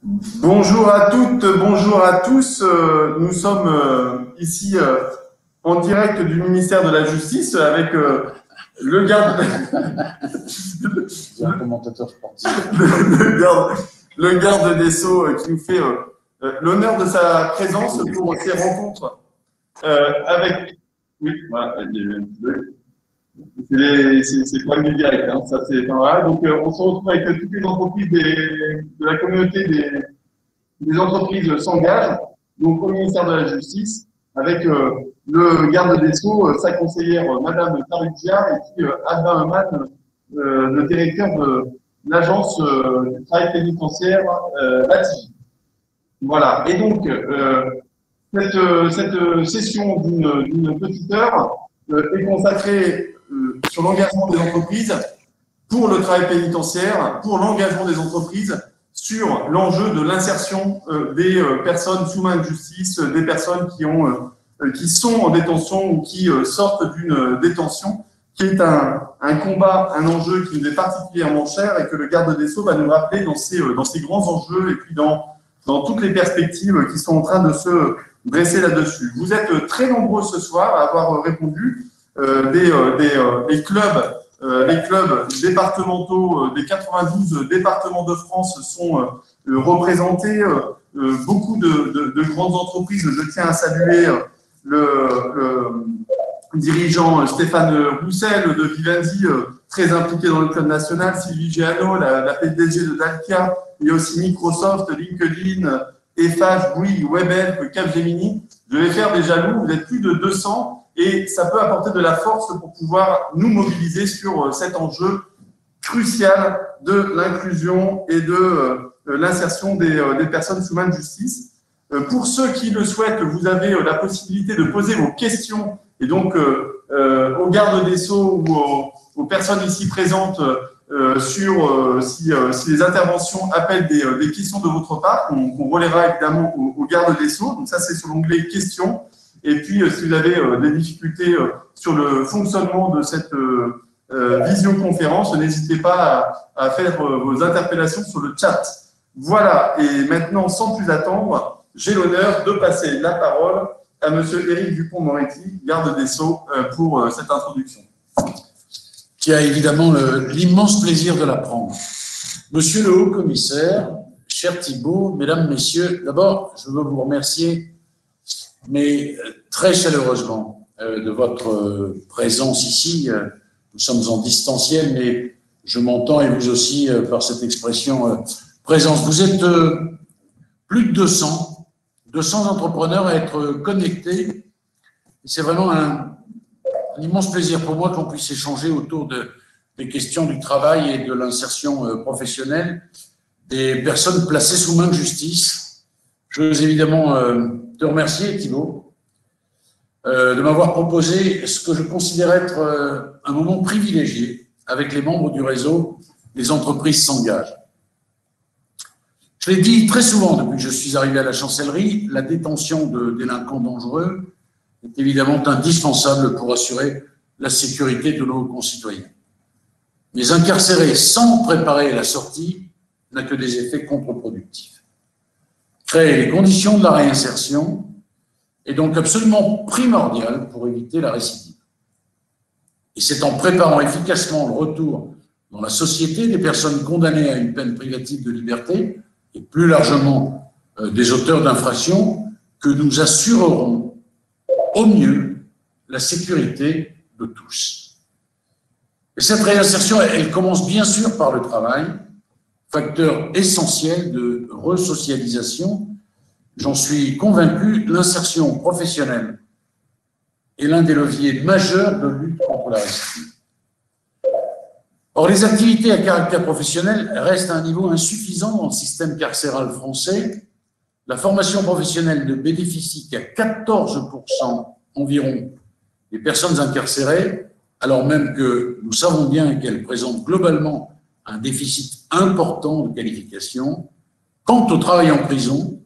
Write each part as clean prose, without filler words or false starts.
Bonjour à toutes, bonjour à tous. Nous sommes ici en direct du ministère de la Justice avec le garde, C'est un commentateur sportif. le garde, le garde des Sceaux qui nous fait l'honneur de sa présence pour ces rencontres avec. Oui, voilà, c'est pas du direct, hein, ça c'est. Enfin, voilà, donc on se retrouve avec toutes les entreprises de la communauté des entreprises s'engagent, donc au ministère de la Justice, avec le garde des Sceaux, sa conseillère, Madame Tarugia, et puis Albin Heumann, le directeur de l'agence du travail pénitentiaire, l'ATI. Voilà. Et donc, cette session d'une petite heure est consacrée sur l'engagement des entreprises pour le travail pénitentiaire, pour l'engagement des entreprises sur l'enjeu de l'insertion des personnes sous main de justice, des personnes qui sont en détention ou qui sortent d'une détention, qui est un combat, un enjeu qui nous est particulièrement cher et que le garde des Sceaux va nous rappeler dans ces grands enjeux et puis dans toutes les perspectives qui sont en train de se dresser là-dessus. Vous êtes très nombreux ce soir à avoir répondu. Les clubs départementaux des 92 départements de France sont représentés. Beaucoup de grandes entreprises. Je tiens à saluer le dirigeant Stéphane Roussel de Vivendi, très impliqué dans le club national, Sylvie Giano, la PDG de Dalkia, il y a aussi Microsoft, LinkedIn, Eiffage, Bouygues, Webhelp, Capgemini. Je vais faire des jaloux, vous êtes plus de 200 et ça peut apporter de la force pour pouvoir nous mobiliser sur cet enjeu crucial de l'inclusion et de l'insertion des personnes sous main de justice. Pour ceux qui le souhaitent, vous avez la possibilité de poser vos questions et donc aux gardes des Sceaux ou aux personnes ici présentes sur si les interventions appellent des questions de votre part, qu'on relèvera évidemment aux gardes des Sceaux. Donc ça, c'est sur l'onglet questions. Et puis, si vous avez des difficultés sur le fonctionnement de cette visioconférence, n'hésitez pas à faire vos interpellations sur le chat. Voilà, et maintenant, sans plus attendre, j'ai l'honneur de passer la parole à Monsieur Éric Dupond-Moretti, garde des Sceaux, pour cette introduction. Qui a évidemment l'immense plaisir de l'apprendre. Monsieur le Haut-Commissaire, cher Thibault, Mesdames, Messieurs, d'abord, je veux vous remercier, mais très chaleureusement, de votre présence ici. Nous sommes en distanciel, mais je m'entends, et vous aussi, par cette expression présence. Vous êtes plus de 200 entrepreneurs à être connectés. C'est vraiment un immense plaisir pour moi qu'on puisse échanger autour des questions du travail et de l'insertion professionnelle des personnes placées sous main de justice. Je veux évidemment te remercier, Thibault, de m'avoir proposé ce que je considère être un moment privilégié avec les membres du réseau Les entreprises s'engagent. Je l'ai dit très souvent depuis que je suis arrivé à la chancellerie, la détention de délinquants dangereux est évidemment indispensable pour assurer la sécurité de nos concitoyens. Mais incarcérer sans préparer la sortie n'a que des effets contre-productifs. Créer les conditions de la réinsertion est donc absolument primordial pour éviter la récidive. Et c'est en préparant efficacement le retour dans la société des personnes condamnées à une peine privative de liberté et plus largement des auteurs d'infractions que nous assurerons au mieux la sécurité de tous. Et cette réinsertion, elle commence bien sûr par le travail, facteur essentiel de resocialisation. J'en suis convaincu, l'insertion professionnelle est l'un des leviers majeurs de lutte contre la récidive. Or, les activités à caractère professionnel restent à un niveau insuffisant dans le système carcéral français. La formation professionnelle ne bénéficie qu'à 14% environ des personnes incarcérées, alors même que nous savons bien qu'elles présentent globalement un déficit important de qualification. Quant au travail en prison,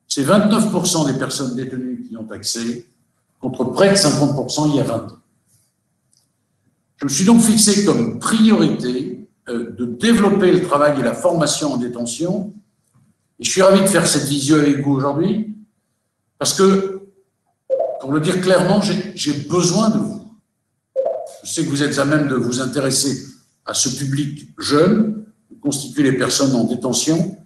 c'est 29% des personnes détenues qui y ont accès, contre près de 50% il y a 20 ans. Je me suis donc fixé comme priorité de développer le travail et la formation en détention Et je suis ravi de faire cette visio avec vous aujourd'hui parce que, pour le dire clairement, j'ai besoin de vous. Je sais que vous êtes à même de vous intéresser à ce public jeune, qui constitue les personnes en détention.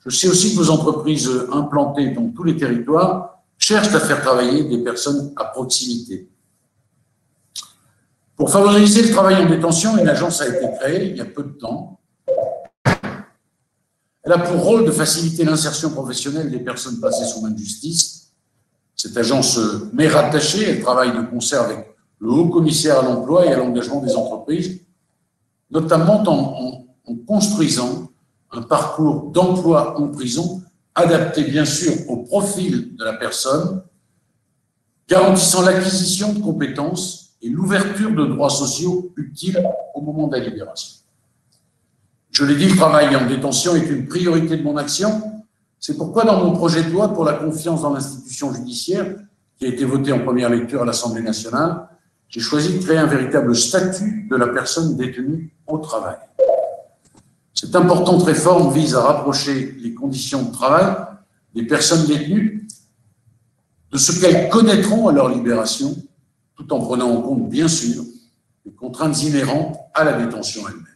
Je sais aussi que vos entreprises implantées dans tous les territoires cherchent à faire travailler des personnes à proximité. Pour favoriser le travail en détention, une agence a été créée il y a peu de temps. Elle a pour rôle de faciliter l'insertion professionnelle des personnes placées sous main de justice. Cette agence m'est rattachée, elle travaille de concert avec le Haut-Commissaire à l'emploi et à l'engagement des entreprises, notamment en construisant un parcours d'emploi en prison adapté bien sûr au profil de la personne, garantissant l'acquisition de compétences et l'ouverture de droits sociaux utiles au moment de la libération. Je l'ai dit, le travail en détention est une priorité de mon action. C'est pourquoi dans mon projet de loi pour la confiance dans l'institution judiciaire, qui a été voté en première lecture à l'Assemblée nationale, j'ai choisi de créer un véritable statut de la personne détenue au travail. Cette importante réforme vise à rapprocher les conditions de travail des personnes détenues de ce qu'elles connaîtront à leur libération, tout en prenant en compte, bien sûr, les contraintes inhérentes à la détention elle-même.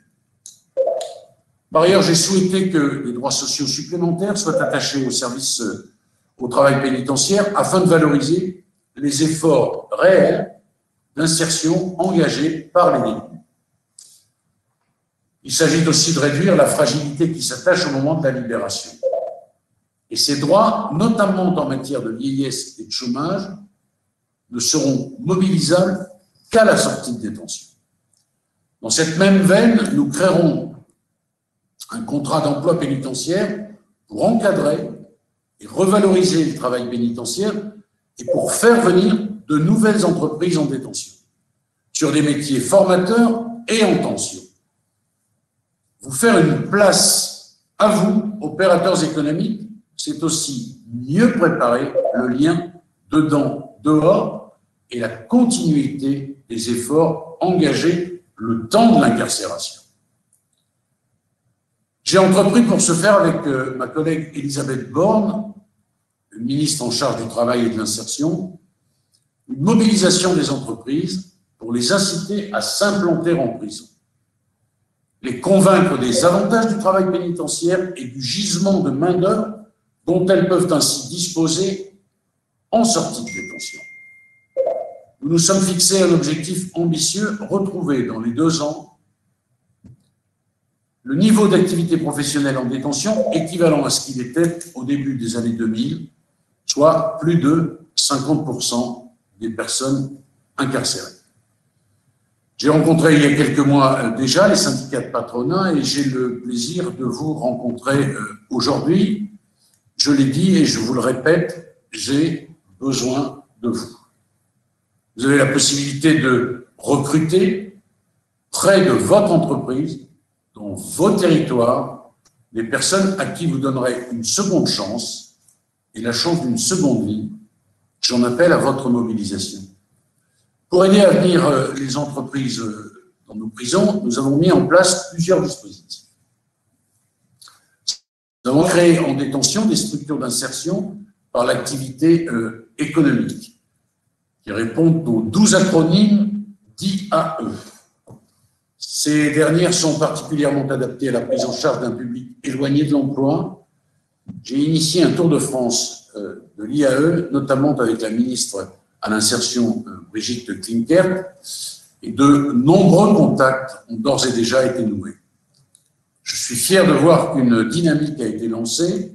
Par ailleurs, j'ai souhaité que des droits sociaux supplémentaires soient attachés au service au travail pénitentiaire afin de valoriser les efforts réels d'insertion engagés par les détenus. Il s'agit aussi de réduire la fragilité qui s'attache au moment de la libération. Et ces droits, notamment en matière de vieillesse et de chômage, ne seront mobilisables qu'à la sortie de détention. Dans cette même veine, nous créerons un contrat d'emploi pénitentiaire pour encadrer et revaloriser le travail pénitentiaire et pour faire venir de nouvelles entreprises en détention sur des métiers formateurs et en tension. Vous faire une place à vous, opérateurs économiques, c'est aussi mieux préparer le lien dedans-dehors et la continuité des efforts engagés le temps de l'incarcération. J'ai entrepris pour ce faire avec ma collègue Elisabeth Borne, ministre en charge du travail et de l'insertion, une mobilisation des entreprises pour les inciter à s'implanter en prison, les convaincre des avantages du travail pénitentiaire et du gisement de main-d'œuvre dont elles peuvent ainsi disposer en sortie de détention. Nous nous sommes fixés un objectif ambitieux, retrouver dans les 2 ans le niveau d'activité professionnelle en détention équivalent à ce qu'il était au début des années 2000, soit plus de 50% des personnes incarcérées. J'ai rencontré il y a quelques mois déjà les syndicats de patronat et j'ai le plaisir de vous rencontrer aujourd'hui. Je l'ai dit et je vous le répète, j'ai besoin de vous. Vous avez la possibilité de recruter près de votre entreprise, dans vos territoires, des personnes à qui vous donnerez une seconde chance et la chance d'une seconde vie. J'en appelle à votre mobilisation. Pour aider à venir les entreprises dans nos prisons, nous avons mis en place plusieurs dispositifs. Nous avons créé en détention des structures d'insertion par l'activité économique, qui répondent aux 12 acronymes d'IAE. Ces dernières sont particulièrement adaptées à la prise en charge d'un public éloigné de l'emploi. J'ai initié un tour de France de l'IAE, notamment avec la ministre à l'insertion Brigitte Klinkert, et de nombreux contacts ont d'ores et déjà été noués. Je suis fier de voir qu'une dynamique a été lancée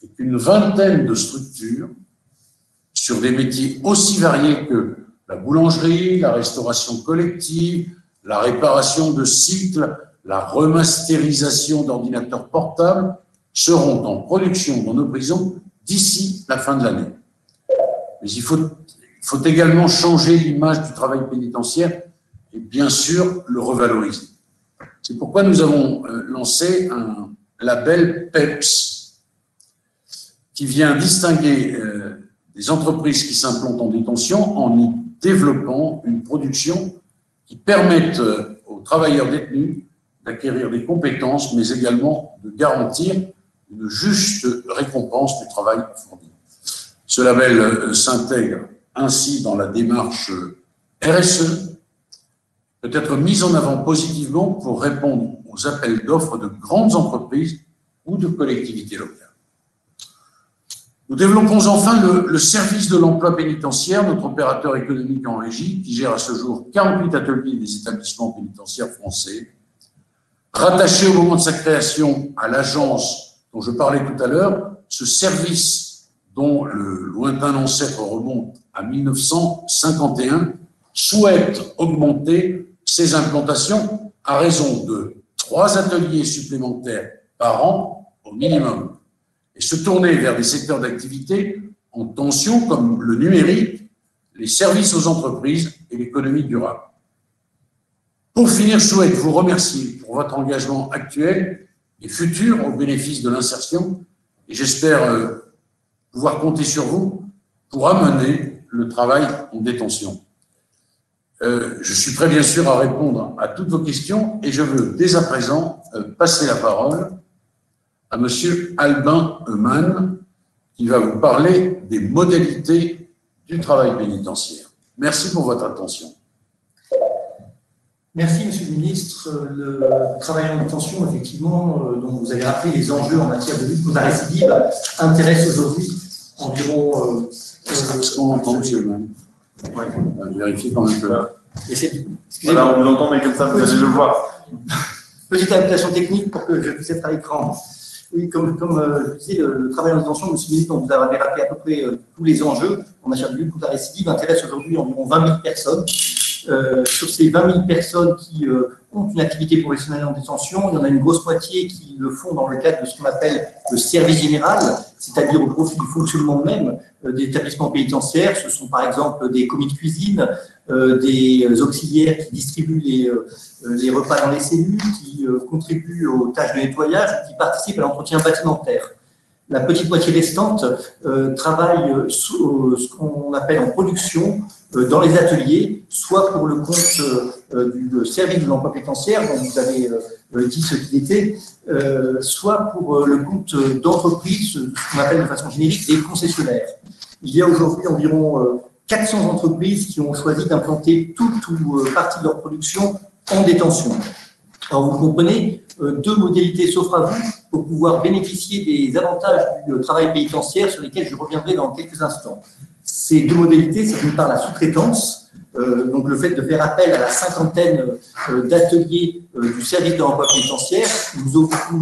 et qu'une vingtaine de structures sur des métiers aussi variés que la boulangerie, la restauration collective, la réparation de cycles, la remasterisation d'ordinateurs portables seront en production dans nos prisons d'ici la fin de l'année. Mais il faut également changer l'image du travail pénitentiaire et bien sûr le revaloriser. C'est pourquoi nous avons lancé un label PEPS qui vient distinguer des entreprises qui s'implantent en détention en y développant une production qui permette aux travailleurs détenus d'acquérir des compétences, mais également de garantir une juste récompense du travail fourni. Ce label s'intègre ainsi dans la démarche RSE, peut être mis en avant positivement pour répondre aux appels d'offres de grandes entreprises ou de collectivités locales. Nous développons enfin le service de l'emploi pénitentiaire, notre opérateur économique en régie, qui gère à ce jour 48 ateliers des établissements pénitentiaires français. Rattaché au moment de sa création à l'agence dont je parlais tout à l'heure, ce service dont le lointain ancêtre remonte à 1951 souhaite augmenter ses implantations à raison de 3 ateliers supplémentaires par an au minimum et se tourner vers des secteurs d'activité en tension comme le numérique, les services aux entreprises et l'économie durable. Pour finir, je souhaite vous remercier pour votre engagement actuel et futur au bénéfice de l'insertion et j'espère pouvoir compter sur vous pour amener le travail en détention. Je suis prêt bien sûr à répondre à toutes vos questions et je veux dès à présent passer la parole à Monsieur Albin Heumann qui va vous parler des modalités du travail pénitentiaire. Merci pour votre attention. Merci, Monsieur le Ministre. Le travail en détention, effectivement, dont vous avez rappelé les enjeux en matière de lutte contre la récidive, intéresse aujourd'hui environ... Est-ce qu'on entend, Monsieur Heumann? Ouais. Vérifiez quand même que... Voilà, on vous entend, mais comme ça, vous allez le voir. Petite adaptation technique pour que je puisse être à l'écran. Oui, comme je disais, le travail en détention, Monsieur le Ministre, dont vous avez rappelé à peu près tous les enjeux en matière de lutte contre la récidive, intéresse aujourd'hui environ 20 000 personnes. Sur ces 20 000 personnes qui ont une activité professionnelle en détention, il y en a une grosse moitié qui le font dans le cadre de ce qu'on appelle le service général, c'est-à-dire au profit du fonctionnement même des établissements pénitentiaires. Ce sont par exemple des commis de cuisine, des auxiliaires qui distribuent les repas dans les cellules, qui contribuent aux tâches de nettoyage, qui participent à l'entretien bâtimentaire. La petite moitié restante travaille sous ce qu'on appelle en production dans les ateliers, soit pour le compte du service de l'emploi pénitentiaire, dont vous avez dit ce qu'il était, soit pour le compte d'entreprises, ce qu'on appelle de façon générique des concessionnaires. Il y a aujourd'hui environ 400 entreprises qui ont choisi d'implanter toute ou partie de leur production en détention. Alors vous comprenez, 2 modalités s'offrent à vous pour pouvoir bénéficier des avantages du travail pénitentiaire sur lesquels je reviendrai dans quelques instants. Ces 2 modalités, c'est d'une part la sous-traitance, donc le fait de faire appel à la 50aine d'ateliers du service de l'emploi pénitentiaire. Nous offrons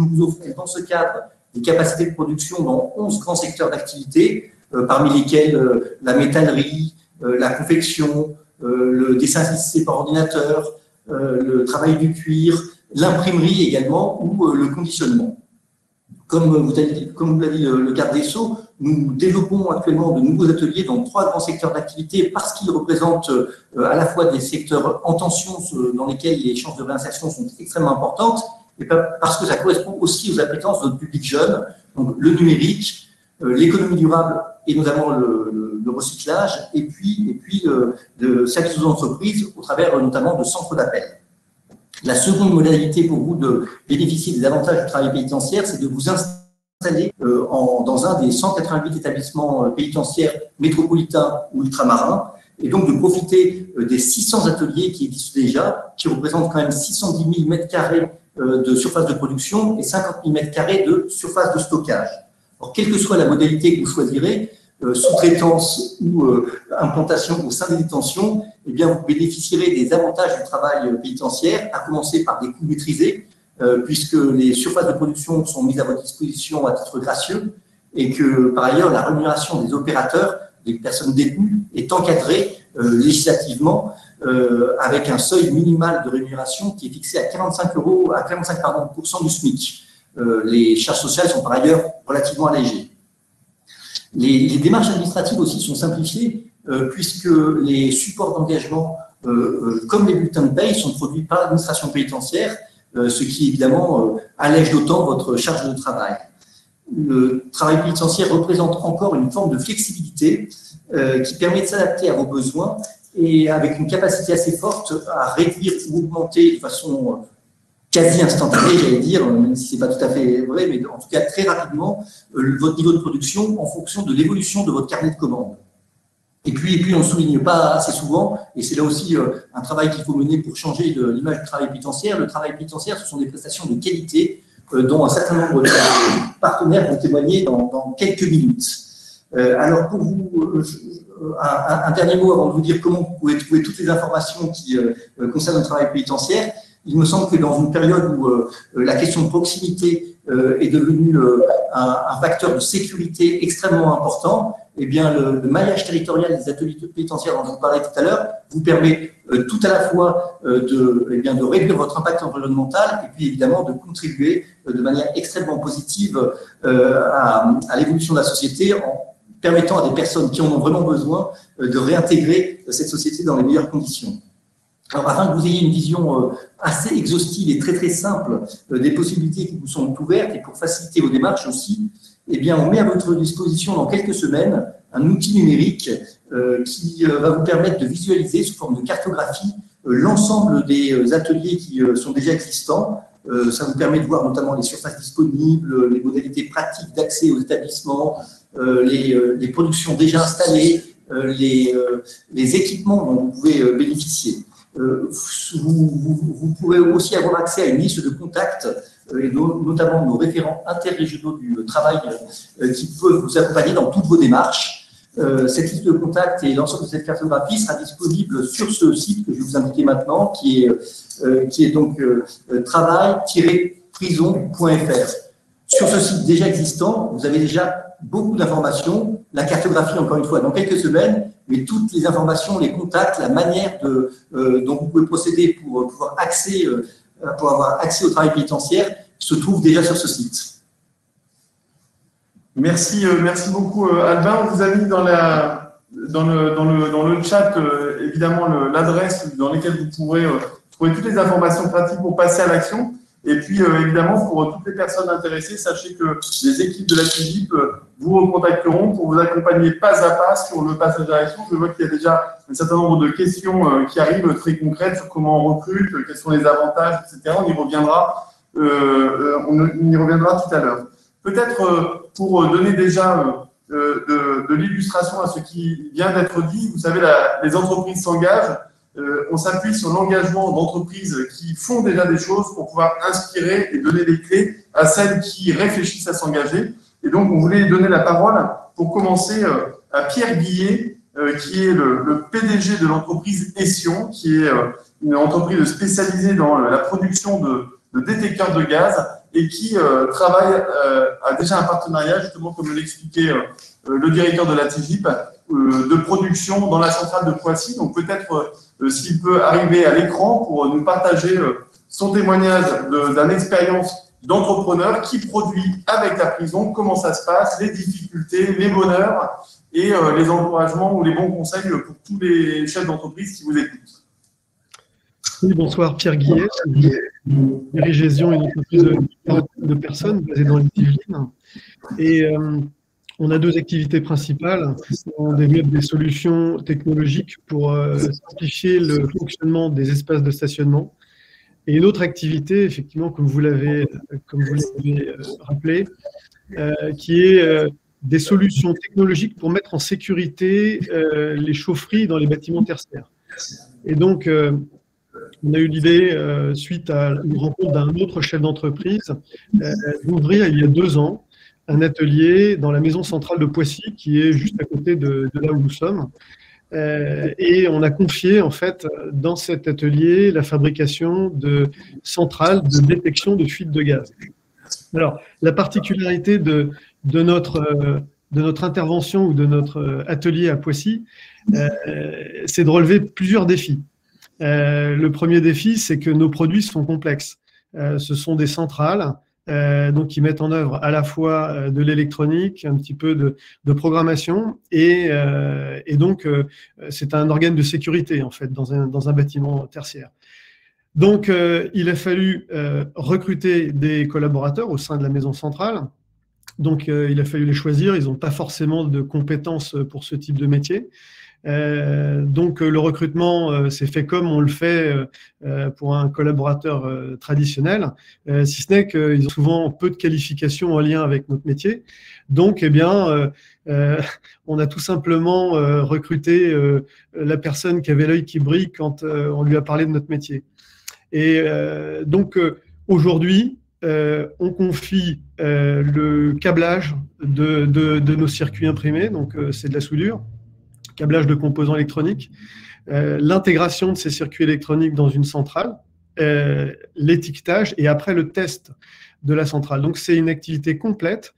dans ce cadre des capacités de production dans 11 grands secteurs d'activité, parmi lesquels la métallerie, la confection, le dessin assisté par ordinateur, le travail du cuir, l'imprimerie également ou le conditionnement. Comme vous l'a dit le garde des Sceaux, nous développons actuellement de nouveaux ateliers dans 3 grands secteurs d'activité parce qu'ils représentent à la fois des secteurs en tension dans lesquels les chances de réinsertion sont extrêmement importantes et parce que ça correspond aussi aux appétences de notre public jeune, donc le numérique, l'économie durable et notamment le recyclage et puis le service aux entreprises au travers notamment de centres d'appel. La seconde modalité pour vous de bénéficier des avantages du travail pénitentiaire, c'est de vous installer dans un des 188 établissements pénitentiaires métropolitains ou ultramarins, et donc de profiter des 600 ateliers qui existent déjà, qui représentent quand même 610 000 m² de surface de production et 50 000 m² de surface de stockage. Alors, quelle que soit la modalité que vous choisirez, sous-traitance ou implantation au sein des détentions, eh bien, vous bénéficierez des avantages du travail pénitentiaire, à commencer par des coûts maîtrisés, puisque les surfaces de production sont mises à votre disposition à titre gracieux, et que, par ailleurs, la rémunération des opérateurs, des personnes détenues, est encadrée législativement avec un seuil minimal de rémunération qui est fixé à 45% du SMIC. Les charges sociales sont par ailleurs relativement allégées. Les démarches administratives aussi sont simplifiées puisque les supports d'engagement, comme les bulletins de paye, sont produits par l'administration pénitentiaire, ce qui évidemment allège d'autant votre charge de travail. Le travail pénitentiaire représente encore une forme de flexibilité qui permet de s'adapter à vos besoins et avec une capacité assez forte à réduire ou augmenter de façon quasi instantané, j'allais dire, même si ce n'est pas tout à fait vrai, mais en tout cas très rapidement, votre niveau de production en fonction de l'évolution de votre carnet de commandes. Et puis on ne souligne pas assez souvent, et c'est là aussi un travail qu'il faut mener pour changer l'image du travail pénitentiaire. Le travail pénitentiaire, ce sont des prestations de qualité dont un certain nombre de partenaires vont témoigner dans quelques minutes. Alors pour vous, un dernier mot avant de vous dire comment vous pouvez trouver toutes les informations qui concernent le travail pénitentiaire. Il me semble que dans une période où la question de proximité est devenue un facteur de sécurité extrêmement important, eh bien, le maillage territorial des ateliers pénitentiaires dont je vous parlais tout à l'heure vous permet tout à la fois de réduire votre impact environnemental et puis évidemment de contribuer de manière extrêmement positive à l'évolution de la société en permettant à des personnes qui en ont vraiment besoin de réintégrer cette société dans les meilleures conditions. Alors, afin que vous ayez une vision assez exhaustive et très très simple des possibilités qui vous sont ouvertes et pour faciliter vos démarches aussi, eh bien, on met à votre disposition dans quelques semaines un outil numérique qui va vous permettre de visualiser sous forme de cartographie l'ensemble des ateliers qui sont déjà existants. Ça vous permet de voir notamment les surfaces disponibles, les modalités pratiques d'accès aux établissements, les productions déjà installées, les équipements dont vous pouvez bénéficier. Vous pourrez aussi avoir accès à une liste de contacts, et notamment nos référents interrégionaux du travail qui peuvent vous accompagner dans toutes vos démarches. Cette liste de contacts et l'ensemble de cette cartographie sera disponible sur ce site que je vais vous indiquer maintenant, qui est donc travail-prison.fr. Sur ce site déjà existant, vous avez déjà beaucoup d'informations, la cartographie encore une fois dans quelques semaines, mais toutes les informations, les contacts, la manière dont vous pouvez procéder pour avoir accès au travail pénitentiaire se trouvent déjà sur ce site. Merci beaucoup Albin. On vous a mis dans le chat évidemment l'adresse dans laquelle vous pourrez trouver toutes les informations pratiques pour passer à l'action. Et puis, évidemment, pour toutes les personnes intéressées, sachez que les équipes de la TIGIP vous recontacteront pour vous accompagner pas à pas sur le passage à l'action. Je vois qu'il y a déjà un certain nombre de questions qui arrivent très concrètes sur comment on recrute, quels sont les avantages, etc. On y reviendra tout à l'heure. Peut-être pour donner déjà de l'illustration à ce qui vient d'être dit, vous savez, les entreprises s'engagent. On s'appuie sur l'engagement d'entreprises qui font déjà des choses pour pouvoir inspirer et donner des clés à celles qui réfléchissent à s'engager. Et donc, on voulait donner la parole pour commencer à Pierre Guillet, qui est le PDG de l'entreprise Ession, qui est une entreprise spécialisée dans la production de détecteurs de gaz et qui travaille a déjà un partenariat, justement, comme l'expliquait le directeur de la TIGIP, de production dans la centrale de Poissy. Donc, peut-être s'il peut arriver à l'écran pour nous partager son témoignage d'une expérience d'entrepreneur qui produit avec la prison, comment ça se passe, les difficultés, les bonheurs et les encouragements ou les bons conseils pour tous les chefs d'entreprise qui vous écoutent. Oui, bonsoir, Pierre Guillet. Dirige Ession, une entreprise de personnes basée dans les Yvelines. Et on a deux activités principales. On développe des solutions technologiques pour simplifier le fonctionnement des espaces de stationnement. Et une autre activité, effectivement, comme vous l'avez rappelé, qui est des solutions technologiques pour mettre en sécurité les chaufferies dans les bâtiments tertiaires. Et donc, on a eu l'idée, suite à une rencontre d'un autre chef d'entreprise, d'ouvrir il y a 2 ans un atelier dans la maison centrale de Poissy, qui est juste à côté de là où nous sommes. Et on a confié, en fait, dans cet atelier, la fabrication de centrales de détection de fuite de gaz. Alors, la particularité de notre intervention ou de notre atelier à Poissy, c'est de relever plusieurs défis. Le premier défi, c'est que nos produits sont complexes. Ce sont des centrales donc qui mettent en œuvre à la fois de l'électronique, un petit peu de programmation, et donc c'est un organe de sécurité en fait dans un bâtiment tertiaire. Donc il a fallu recruter des collaborateurs au sein de la maison centrale. Donc il a fallu les choisir. Ils n'ont pas forcément de compétences pour ce type de métier. Donc le recrutement s'est fait comme on le fait pour un collaborateur traditionnel, si ce n'est qu'ils ont souvent peu de qualifications en lien avec notre métier. Donc, eh bien, on a tout simplement recruté la personne qui avait l'œil qui brille quand on lui a parlé de notre métier. Et donc, aujourd'hui, on confie le câblage de nos circuits imprimés, donc c'est de la soudure, câblage de composants électroniques, l'intégration de ces circuits électroniques dans une centrale, l'étiquetage et après le test de la centrale. Donc c'est une activité complète.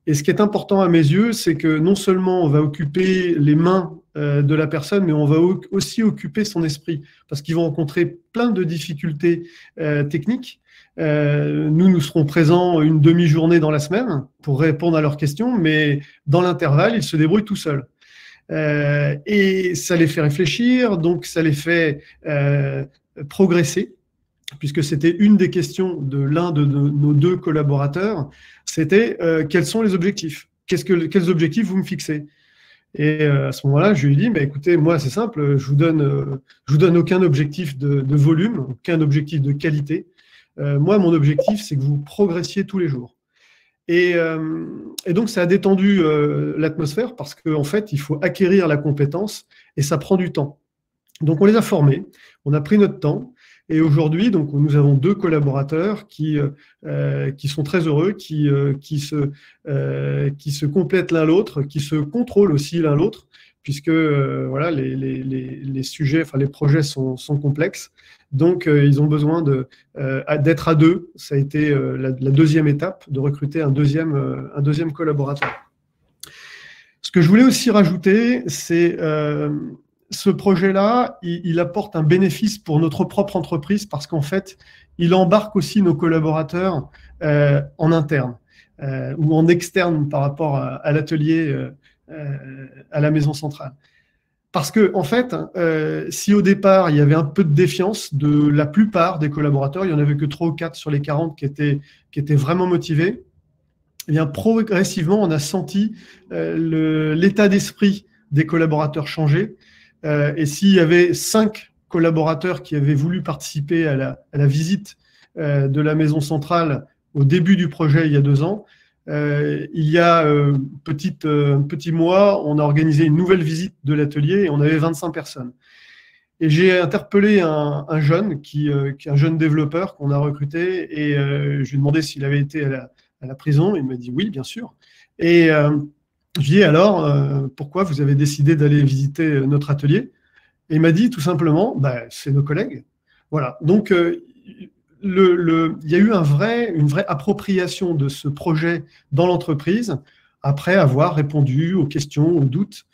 Et ce qui est important à mes yeux, c'est que non seulement on va occuper les mains de la personne, mais on va aussi occuper son esprit, parce qu'ils vont rencontrer plein de difficultés techniques. Nous serons présents une demi-journée dans la semaine pour répondre à leurs questions, mais dans l'intervalle, ils se débrouillent tout seuls. Et ça les fait réfléchir, donc ça les fait progresser, puisque c'était une des questions de l'un de nos deux collaborateurs, c'était quels sont les objectifs, quels objectifs vous me fixez? Et à ce moment-là, je lui ai dit, bah, écoutez, moi c'est simple, je vous donne aucun objectif de volume, aucun objectif de qualité. Moi, mon objectif, c'est que vous progressiez tous les jours. Et donc, ça a détendu l'atmosphère parce qu'en fait, il faut acquérir la compétence et ça prend du temps. Donc, on les a formés, on a pris notre temps. Et aujourd'hui, donc, nous avons deux collaborateurs qui sont très heureux, qui se complètent l'un l'autre, qui se contrôlent aussi l'un l'autre, puisque voilà, les sujets, enfin les projets sont complexes. Donc, ils ont besoin d'être à deux. Ça a été la deuxième étape, de recruter un deuxième collaborateur. Ce que je voulais aussi rajouter, c'est ce projet-là, il apporte un bénéfice pour notre propre entreprise parce qu'en fait, il embarque aussi nos collaborateurs en interne ou en externe par rapport à l'atelier, à la maison centrale. Parce que, en fait, si au départ, il y avait un peu de défiance de la plupart des collaborateurs, il n'y en avait que 3 ou 4 sur les 40 qui étaient vraiment motivés, eh bien, progressivement, on a senti l'état d'esprit des collaborateurs changer. Et s'il y avait 5 collaborateurs qui avaient voulu participer à la visite de la maison centrale au début du projet il y a 2 ans, il y a un petit mois, on a organisé une nouvelle visite de l'atelier et on avait 25 personnes. Et j'ai interpellé un jeune qui est un jeune développeur qu'on a recruté et je lui ai demandé s'il avait été à la prison. Il m'a dit oui, bien sûr. Et je lui ai dit alors, pourquoi vous avez décidé d'aller visiter notre atelier? Et il m'a dit tout simplement, bah, c'est nos collègues. Voilà. Donc, il y a eu une vraie appropriation de ce projet dans l'entreprise après avoir répondu aux questions, aux doutes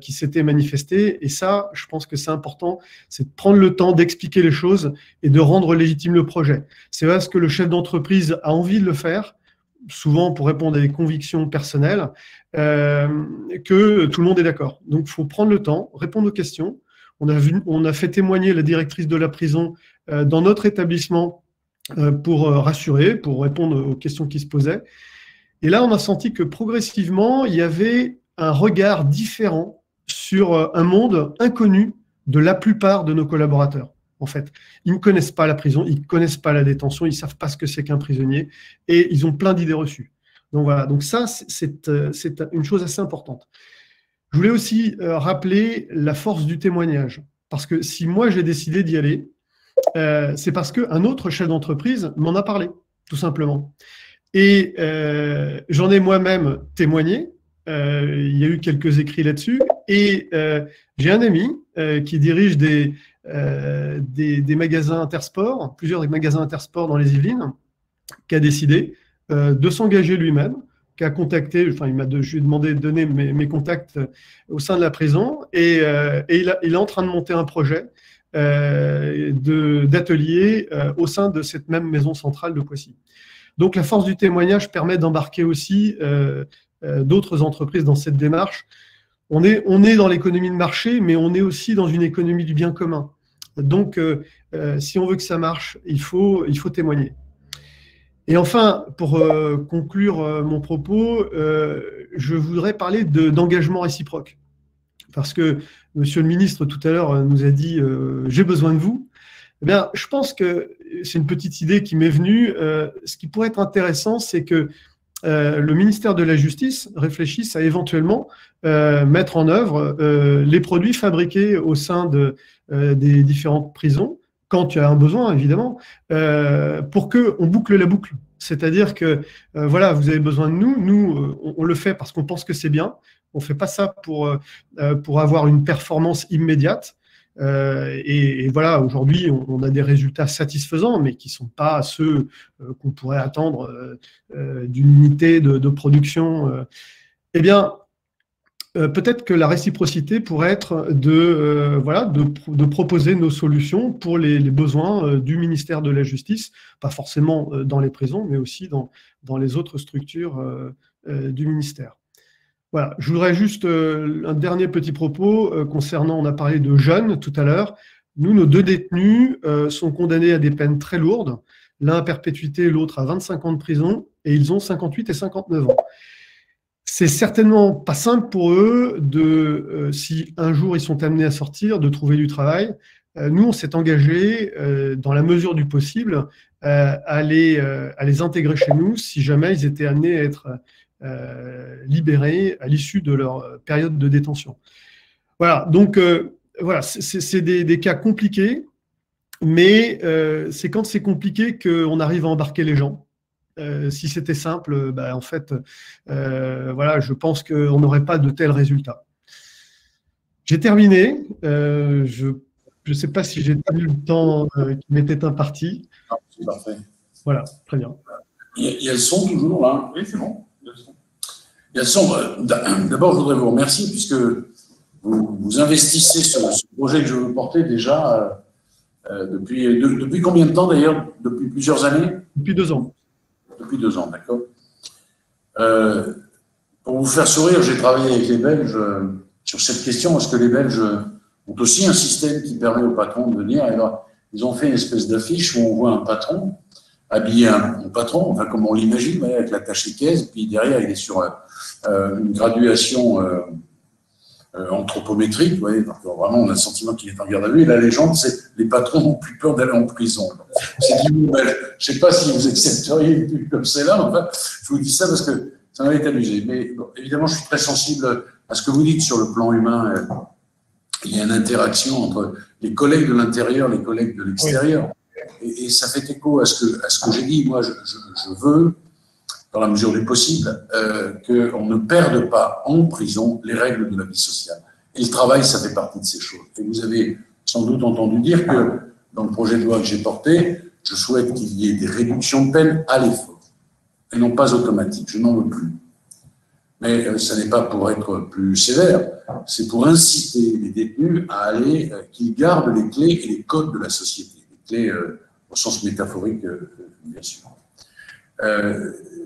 qui s'étaient manifestés. Et ça, je pense que c'est important, c'est de prendre le temps d'expliquer les choses et de rendre légitime le projet. C'est parce que le chef d'entreprise a envie de le faire, souvent pour répondre à des convictions personnelles, que tout le monde est d'accord. Donc, il faut prendre le temps, répondre aux questions. On a fait témoigner la directrice de la prison dans notre établissement pour rassurer, pour répondre aux questions qui se posaient. Et là, on a senti que progressivement, il y avait un regard différent sur un monde inconnu de la plupart de nos collaborateurs. En fait, ils ne connaissent pas la prison, ils ne connaissent pas la détention, ils ne savent pas ce que c'est qu'un prisonnier et ils ont plein d'idées reçues. Donc voilà, donc ça, c'est une chose assez importante. Je voulais aussi rappeler la force du témoignage. Parce que si moi, j'ai décidé d'y aller, c'est parce qu'un autre chef d'entreprise m'en a parlé, tout simplement. Et j'en ai moi-même témoigné. Il y a eu quelques écrits là-dessus. Et j'ai un ami qui dirige des magasins Intersport, plusieurs magasins Intersport dans les Yvelines, qui a décidé de s'engager lui-même, qui a contacté, enfin, je lui ai demandé de donner mes contacts au sein de la prison, et il est en train de monter un projet d'atelier au sein de cette même maison centrale de Poissy. Donc, la force du témoignage permet d'embarquer aussi d'autres entreprises dans cette démarche. On est dans l'économie de marché, mais on est aussi dans une économie du bien commun. Donc, si on veut que ça marche, il faut témoigner. Et enfin, pour conclure mon propos, je voudrais parler d'engagement réciproque. parce que Monsieur le ministre tout à l'heure nous a dit j'ai besoin de vous. Eh bien, je pense que c'est une petite idée qui m'est venue. Ce qui pourrait être intéressant, c'est que le ministère de la Justice réfléchisse à éventuellement mettre en œuvre les produits fabriqués au sein des différentes prisons, quand il y a un besoin, évidemment, pour qu'on boucle la boucle. C'est-à-dire que, voilà, vous avez besoin de nous, on le fait parce qu'on pense que c'est bien, on ne fait pas ça pour avoir une performance immédiate. Et voilà, aujourd'hui, on a des résultats satisfaisants, mais qui ne sont pas ceux qu'on pourrait attendre d'une unité de production. Eh bien, peut-être que la réciprocité pourrait être de proposer nos solutions pour les besoins du ministère de la Justice, pas forcément dans les prisons, mais aussi dans les autres structures du ministère. Voilà, je voudrais juste un dernier petit propos concernant, on a parlé de jeunes tout à l'heure. Nous, nos 2 détenus sont condamnés à des peines très lourdes, l'un à perpétuité, l'autre à 25 ans de prison, et ils ont 58 et 59 ans. C'est certainement pas simple pour eux si un jour ils sont amenés à sortir, de trouver du travail. Nous, on s'est engagé, dans la mesure du possible, à les intégrer chez nous si jamais ils étaient amenés à être libérés à l'issue de leur période de détention. Voilà, donc voilà, c'est des cas compliqués, mais c'est quand c'est compliqué qu'on arrive à embarquer les gens. Si c'était simple, en fait, voilà, je pense qu'on n'aurait pas de tels résultats. J'ai terminé. Je ne sais pas si j'ai tenu le temps qui m'était imparti. Ah, c'est parfait. Voilà, très bien. Il y a le son toujours là. Oui, c'est bon. Il y a le son. D'abord, je voudrais vous remercier puisque vous investissez ce projet que je veux porter déjà depuis combien de temps d'ailleurs? Depuis plusieurs années? Depuis 2 ans. Depuis 2 ans, d'accord. Pour vous faire sourire, j'ai travaillé avec les Belges sur cette question, parce que les Belges ont aussi un système qui permet aux patrons de venir. Et là, ils ont fait une espèce d'affiche où on voit un patron habillé en patron, enfin comme on l'imagine, avec l'attaché caisse, puis derrière il est sur une graduation anthropométrique, vous voyez, donc vraiment on a le sentiment qu'il est en garde à vue. Et la légende, c'est les patrons n'ont plus peur d'aller en prison. C'est du belge. Je ne sais pas si vous accepteriez une pub comme celle-là, enfin, je vous dis ça parce que ça m'avait amusé. Mais bon, évidemment, je suis très sensible à ce que vous dites sur le plan humain. Il y a une interaction entre les collègues de l'intérieur, les collègues de l'extérieur. Et ça fait écho à ce que j'ai dit. Moi, je veux, dans la mesure du possible, qu'on ne perde pas en prison les règles de la vie sociale. Et le travail, ça fait partie de ces choses. Et vous avez sans doute entendu dire que dans le projet de loi que j'ai porté, je souhaite qu'il y ait des réductions de peine à l'effort, et non pas automatiques. Je n'en veux plus. Mais ce n'est pas pour être plus sévère, c'est pour inciter les détenus à aller, qu'ils gardent les clés et les codes de la société. Les clés au sens métaphorique, bien sûr.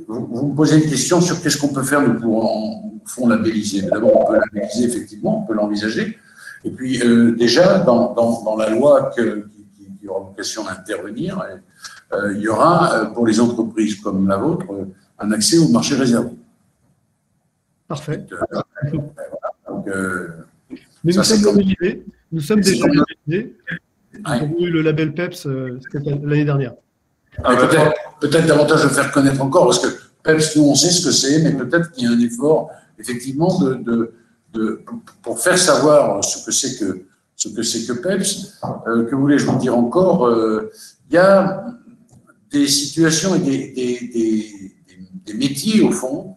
Vous me posez une question sur qu'est-ce qu'on peut faire nous, pour, en fond, labelliser. D'abord, on peut labelliser, effectivement, on peut l'envisager. Et puis, déjà, dans la loi qui aura vocation d'intervenir, il y aura, pour les entreprises comme la vôtre, un accès au marché réservé. Parfait. Donc, mais ça, nous sommes déjà labellisés. Nous avons eu le label PEPS l'année dernière. Peut-être davantage de faire connaître encore, parce que PEPS, nous, on sait ce que c'est, mais peut-être qu'il y a un effort, effectivement, pour faire savoir ce que c'est que PEPS. Que voulais-je vous dire encore? Il y a des situations et des métiers, au fond,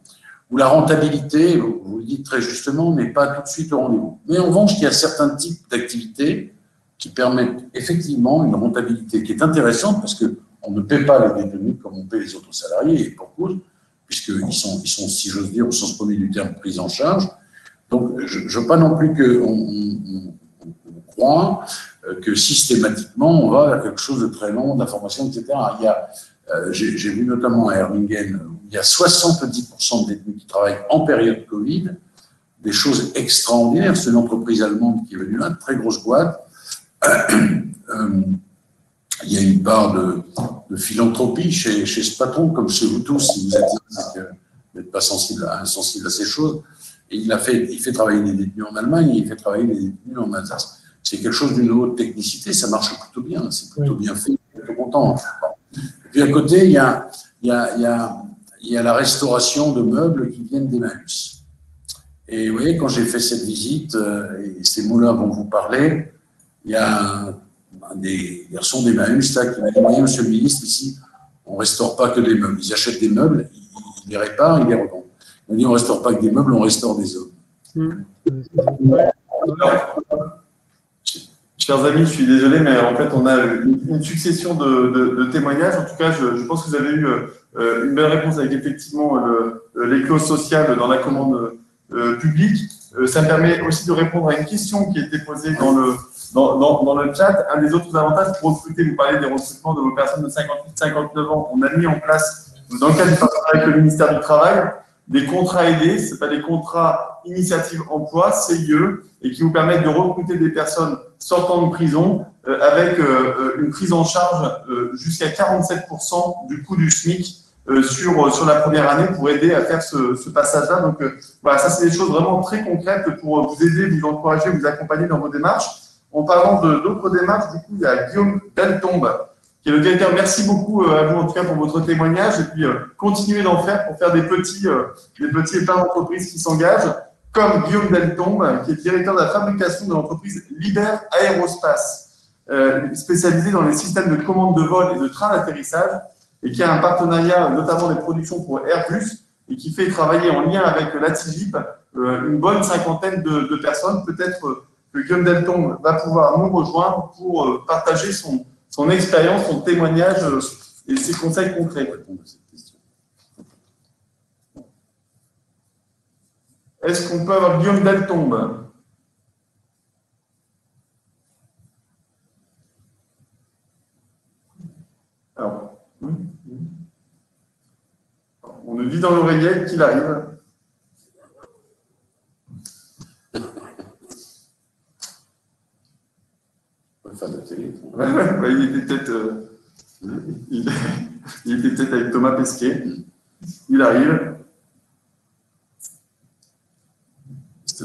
où la rentabilité, vous le dites très justement, n'est pas tout de suite au rendez-vous. Mais en revanche, il y a certains types d'activités qui permettent effectivement une rentabilité qui est intéressante, parce qu'on ne paie pas les détenus comme on paie les autres salariés, et pour cause, puisqu'ils sont, si j'ose dire, au sens premier du terme, pris en charge. Donc, je ne veux pas non plus qu'on croit que systématiquement, on va vers quelque chose de très long, d'information, etc. J'ai vu notamment à Erlangen, où il y a 70% de détenus qui travaillent en période Covid, des choses extraordinaires. C'est une entreprise allemande qui est venue là, une très grosse boîte. Il y a une part de philanthropie chez ce patron, comme chez vous tous, si vous êtes insensible à ces choses. Et il fait travailler des détenus en Allemagne et il fait travailler des détenus en Alsace. C'est quelque chose d'une haute technicité, ça marche plutôt bien, c'est plutôt bien fait, je suis plutôt content. Et puis à côté, il y a la restauration de meubles qui viennent d'Emmaüs. Et vous voyez, quand j'ai fait cette visite, et ces mots-là vont vous parler, il y a un des garçons d'Emmaüs là qui m'a dit, voyez, monsieur le ministre, ici, on ne restaure pas que des meubles. Ils achètent des meubles, ils les réparent, ils les revendent. On dit, on ne restaure pas que des meubles, on restaure des hommes. Chers amis, je suis désolé, mais en fait, on a une succession de témoignages. En tout cas, je pense que vous avez eu une belle réponse avec effectivement les clauses sociales dans la commande publique. Ça me permet aussi de répondre à une question qui a été posée dans le chat. Un des autres avantages pour recruter, vous parlez des recrutements de vos personnes de 58-59 ans. On a mis en place, dans le cadre du partenariat avec le ministère du Travail, des contrats aidés, ce n'est pas des contrats initiative emploi, CIE, et qui vous permettent de recruter des personnes sortant de prison avec une prise en charge jusqu'à 47% du coût du SMIC sur la première année pour aider à faire ce passage-là. Donc voilà, ça c'est des choses vraiment très concrètes pour vous aider, vous encourager, vous accompagner dans vos démarches. En parlant d'autres démarches, du coup, il y a Guillaume Deltombe, qui est le directeur. Merci beaucoup à vous en tout cas pour votre témoignage et puis continuez d'en faire pour faire des petits épargnes d'entreprise qui s'engagent, comme Guillaume Deltombe, qui est directeur de la fabrication de l'entreprise Liber Aérospace, spécialisée dans les systèmes de commande de vol et de train d'atterrissage et qui a un partenariat notamment des productions pour Airbus et qui fait travailler en lien avec l'ATIGIP une bonne cinquantaine de personnes. Peut-être que Guillaume Deltombe va pouvoir nous rejoindre pour partager son expérience, son témoignage et ses conseils concrets. Est-ce qu'on peut avoir Guillaume Deltombe? Alors, on nous dit dans l'oreillette qu'il arrive. Faire de la télé. Il était peut-être avec Thomas Pesquet. Il arrive. Tu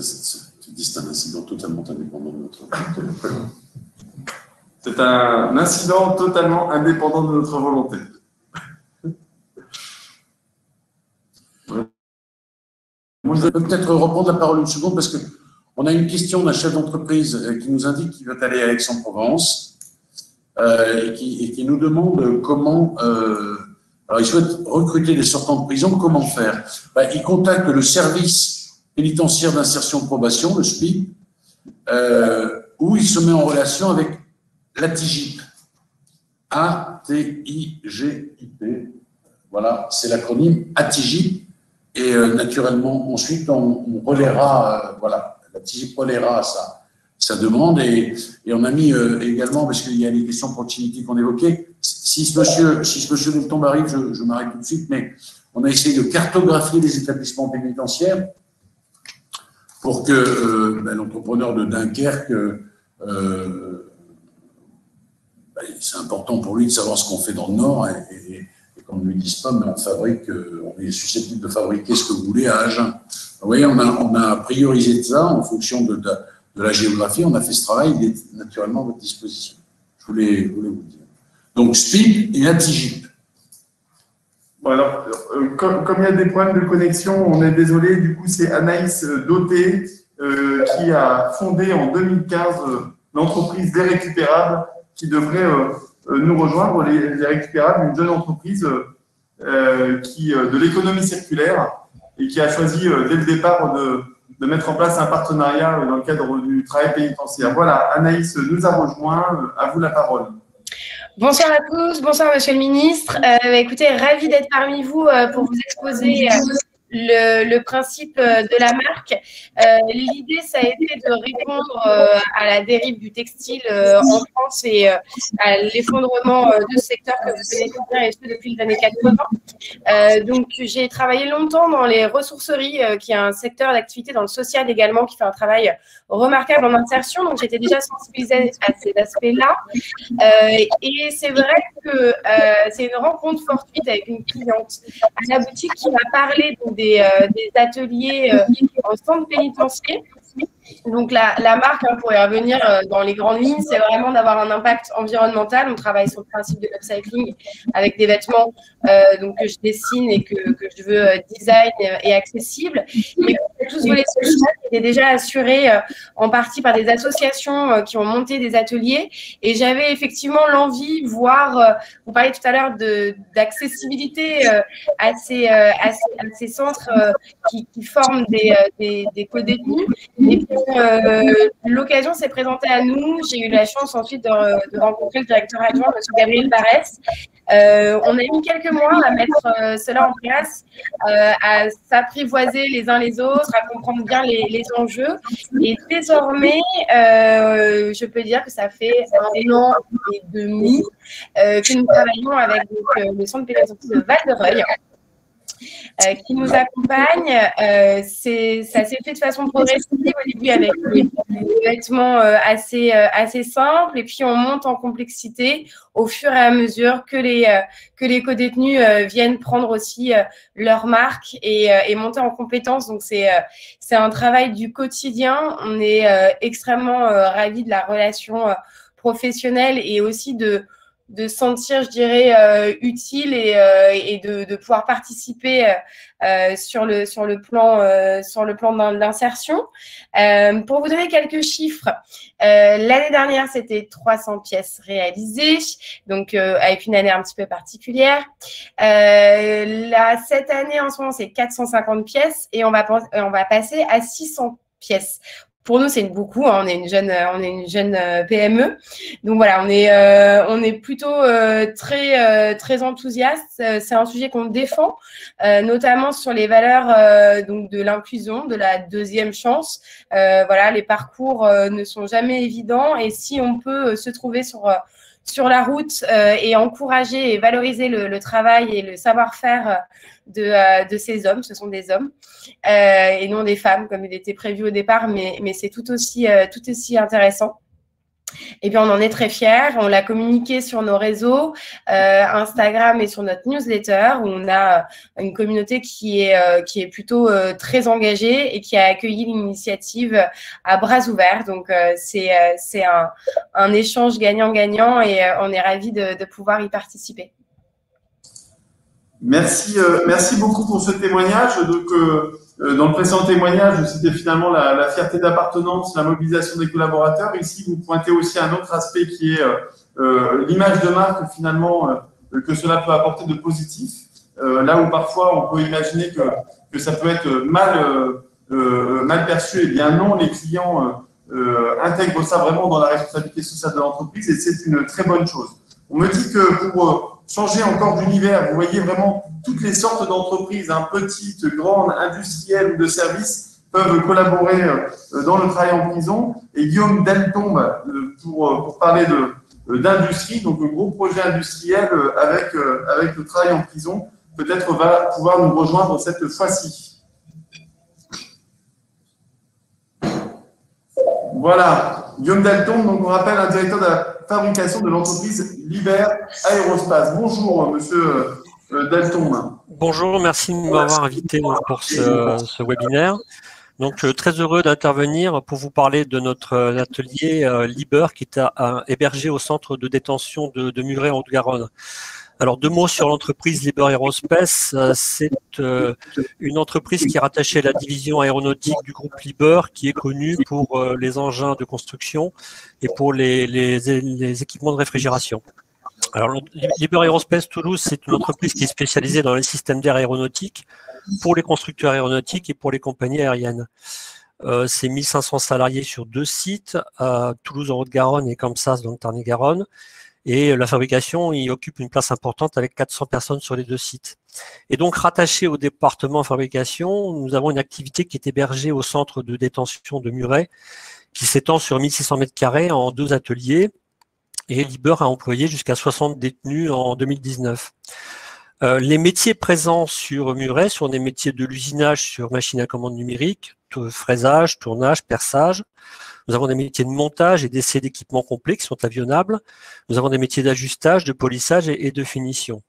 dis que c'est un incident totalement indépendant de notre volonté. C'est un incident totalement indépendant de notre volonté. Moi, je vais peut-être reprendre la parole une seconde parce qu'on a une question d'un chef d'entreprise qui nous indique qu'il veut aller à Aix-en-Provence et qui nous demande comment. Alors, il souhaite recruter des sortants de prison, comment faire? Il contacte le service pénitentiaire d'insertion probation, le SPI, où il se met en relation avec l'ATIGIP. A-T-I-G-I-P. Voilà, c'est l'acronyme ATIGIP. Et naturellement, ensuite, on relaiera, voilà, l'ATIGIP relaiera sa demande. Et on a mis également, parce qu'il y a les questions de proximité qu'on évoquait, si ce monsieur Deltombe arrive, je m'arrête tout de suite, mais on a essayé de cartographier les établissements pénitentiaires pour que l'entrepreneur de Dunkerque, c'est important pour lui de savoir ce qu'on fait dans le Nord et qu'on ne lui dise pas, mais on est susceptible de fabriquer ce que vous voulez à Agen. Vous voyez, on a priorisé ça en fonction de la géographie, on a fait ce travail, il est naturellement à votre disposition. Je voulais vous dire. Donc, SPIP et ATIGIP. Bon, alors, comme il y a des problèmes de connexion, on est désolé. Du coup, c'est Anaïs Dauté qui a fondé en 2015 l'entreprise des Récupérables qui devrait nous rejoindre. Les Récupérables, une jeune entreprise de l'économie circulaire et qui a choisi dès le départ de mettre en place un partenariat dans le cadre du travail pénitentiaire. Voilà, Anaïs nous a rejoint. À vous la parole. Bonsoir à tous, bonsoir Monsieur le Ministre. Écoutez, ravi d'être parmi vous pour vous exposer le principe de la marque. L'idée, ça a été de répondre à la dérive du textile en France et à l'effondrement de ce secteur que vous connaissez bien et ce depuis les années 80. Donc, j'ai travaillé longtemps dans les ressourceries, qui est un secteur d'activité dans le social également, qui fait un travail remarquable en insertion. Donc, j'étais déjà sensibilisée à ces aspects-là. Et c'est vrai que c'est une rencontre fortuite avec une cliente à la boutique qui m'a parlé donc, des ateliers en centre pénitentiaire. Donc la marque, pour y revenir dans les grandes lignes, c'est vraiment d'avoir un impact environnemental. On travaille sur le principe de l'upcycling avec des vêtements donc que je dessine et que je veux design et accessible. Et tout ce volet social est déjà assuré en partie par des associations qui ont monté des ateliers. Et j'avais effectivement l'envie, voire, vous parliez tout à l'heure d'accessibilité à ces centres qui forment des co-détenus. Et puis, l'occasion s'est présentée à nous. J'ai eu la chance ensuite de rencontrer le directeur adjoint, M. Gabriel Barès. On a mis quelques mois à mettre cela en place, à s'apprivoiser les uns les autres, à comprendre bien les enjeux. Et désormais, je peux dire que ça fait 1 an et demi que nous travaillons avec le centre pénitentiaire de Val-de-Reuil. Qui nous accompagne. Ça s'est fait de façon progressive au début avec des vêtements assez simples, et puis on monte en complexité au fur et à mesure que les co-détenus viennent prendre aussi leur marque et monter en compétences. Donc c'est un travail du quotidien. On est extrêmement ravis de la relation professionnelle et aussi de sentir, je dirais, utile et de pouvoir participer sur le plan d'insertion. Pour vous donner quelques chiffres, l'année dernière, c'était 300 pièces réalisées, donc avec une année un petit peu particulière. Cette année, en ce moment, c'est 450 pièces et on va passer à 600 pièces. Pour nous, c'est beaucoup. On est une jeune PME. Donc voilà, on est plutôt très enthousiaste. C'est un sujet qu'on défend, notamment sur les valeurs donc de l'inclusion, de la deuxième chance. Voilà, les parcours ne sont jamais évidents, et si on peut se trouver sur la route et encourager et valoriser le travail et le savoir-faire de ces hommes, ce sont des hommes et non des femmes comme il était prévu au départ, mais c'est tout aussi intéressant. Et bien, on en est très fiers. On l'a communiqué sur nos réseaux, Instagram et sur notre newsletter, où on a une communauté qui est plutôt très engagée et qui a accueilli l'initiative à bras ouverts. Donc, c'est un échange gagnant-gagnant et on est ravis de pouvoir y participer. Merci beaucoup pour ce témoignage. Donc, dans le précédent témoignage, c'était finalement la fierté d'appartenance, la mobilisation des collaborateurs. Ici, vous pointez aussi un autre aspect qui est l'image de marque, finalement, que cela peut apporter de positif. Là où parfois on peut imaginer que ça peut être mal perçu, eh bien non, les clients intègrent ça vraiment dans la responsabilité sociale de l'entreprise, et c'est une très bonne chose. On me dit que pour changer encore d'univers, vous voyez vraiment toutes les sortes d'entreprises, petites, grandes, industrielles ou de services, peuvent collaborer dans le travail en prison. Et Guillaume Deltombe, pour parler d'industrie, donc un gros projet industriel avec le travail en prison, peut-être va pouvoir nous rejoindre cette fois-ci. Voilà, Guillaume Deltombe, donc on rappelle un directeur de la fabrication de l'entreprise Liber Aérospace. Bonjour, monsieur Deltombe. Bonjour, merci de m'avoir invité pour ce webinaire. Donc, très heureux d'intervenir pour vous parler de notre atelier Liber qui est hébergé au centre de détention de Muret en Haute-Garonne. Alors, 2 mots sur l'entreprise Liber Aerospace. C'est une entreprise qui est rattachée à la division aéronautique du groupe Liber, qui est connue pour les engins de construction et pour les équipements de réfrigération. Alors, Liber Aerospace Toulouse, c'est une entreprise qui est spécialisée dans les systèmes d'air aéronautique pour les constructeurs aéronautiques et pour les compagnies aériennes. C'est 1500 salariés sur 2 sites, à Toulouse en Haute-Garonne et Campsas dans le Tarn-et-Garonne. Et la fabrication y occupe une place importante avec 400 personnes sur les 2 sites. Et donc, rattaché au département fabrication, nous avons une activité qui est hébergée au centre de détention de Muret, qui s'étend sur 1600 m² en 2 ateliers. Et Liber a employé jusqu'à 60 détenus en 2019. Les métiers présents sur Muret sont des métiers de l'usinage sur machine à commande numérique, fraisage, tournage, perçage. Nous avons des métiers de montage et d'essai d'équipements complets qui sont avionnables. Nous avons des métiers d'ajustage, de polissage et de finition.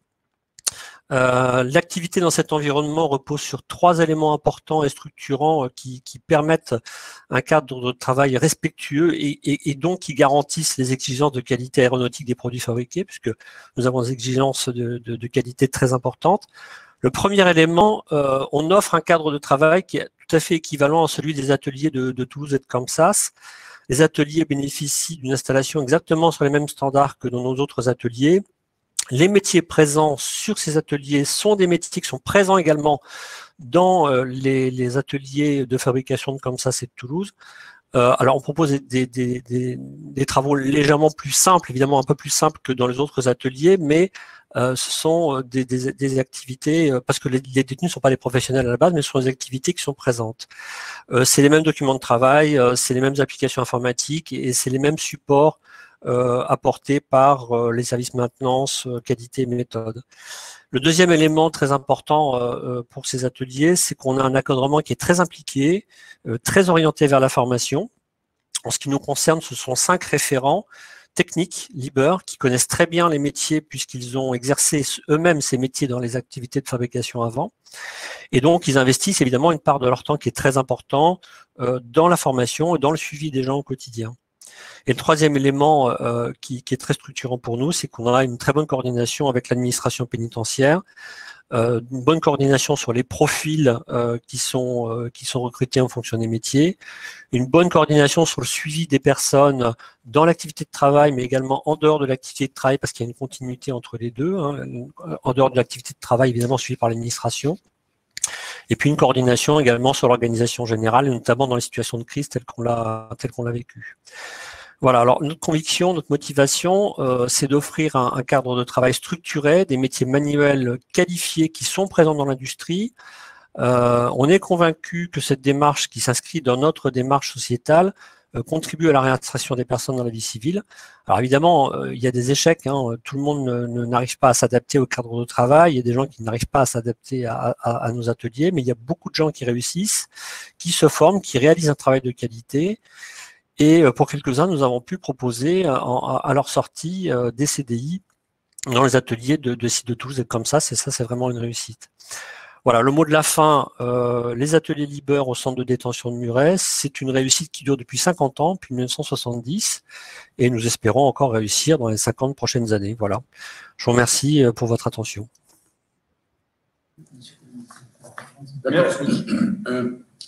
L'activité dans cet environnement repose sur 3 éléments importants et structurants qui permettent un cadre de travail respectueux et donc qui garantissent les exigences de qualité aéronautique des produits fabriqués, puisque nous avons des exigences de qualité très importantes. Le premier élément, on offre un cadre de travail qui est tout à fait équivalent à celui des ateliers de Toulouse et de Kansas. Les ateliers bénéficient d'une installation exactement sur les mêmes standards que dans nos autres ateliers. Les métiers présents sur ces ateliers sont des métiers qui sont présents également dans les ateliers de fabrication de Kansas et de Toulouse. Alors, on propose des travaux légèrement plus simples, évidemment un peu plus simples que dans les autres ateliers, mais ce sont des activités, parce que les détenus ne sont pas des professionnels à la base, mais ce sont des activités qui sont présentes. C'est les mêmes documents de travail, c'est les mêmes applications informatiques et c'est les mêmes supports apportés par les services maintenance, qualité et méthode. Le deuxième élément très important pour ces ateliers, c'est qu'on a un encadrement qui est très impliqué, très orienté vers la formation. En ce qui nous concerne, ce sont 5 référents techniques, Liber, qui connaissent très bien les métiers puisqu'ils ont exercé eux-mêmes ces métiers dans les activités de fabrication avant. Et donc, ils investissent évidemment une part de leur temps qui est très important dans la formation et dans le suivi des gens au quotidien. Et le troisième élément qui est très structurant pour nous, c'est qu'on a une très bonne coordination avec l'administration pénitentiaire, une bonne coordination sur les profils qui sont recrutés en fonction des métiers, une bonne coordination sur le suivi des personnes dans l'activité de travail, mais également en dehors de l'activité de travail, parce qu'il y a une continuité entre les deux, hein, en dehors de l'activité de travail, évidemment suivie par l'administration. Et puis une coordination également sur l'organisation générale, et notamment dans les situations de crise telles qu'on l'a vécu. Voilà, alors notre conviction, notre motivation, c'est d'offrir un cadre de travail structuré, des métiers manuels qualifiés qui sont présents dans l'industrie. On est convaincu que cette démarche qui s'inscrit dans notre démarche sociétale contribue à la réinsertion des personnes dans la vie civile. Alors évidemment, il y a des échecs, hein, tout le monde n'arrive pas à s'adapter au cadre de travail, il y a des gens qui n'arrivent pas à s'adapter à nos ateliers, mais il y a beaucoup de gens qui réussissent, qui se forment, qui réalisent un travail de qualité. Et pour quelques-uns, nous avons pu proposer à leur sortie des CDI dans les ateliers de site de Toulouse et comme ça, c'est vraiment une réussite. Voilà, le mot de la fin, les ateliers Liber au centre de détention de Muret, c'est une réussite qui dure depuis 50 ans, depuis 1970, et nous espérons encore réussir dans les 50 prochaines années. Voilà. Je vous remercie pour votre attention.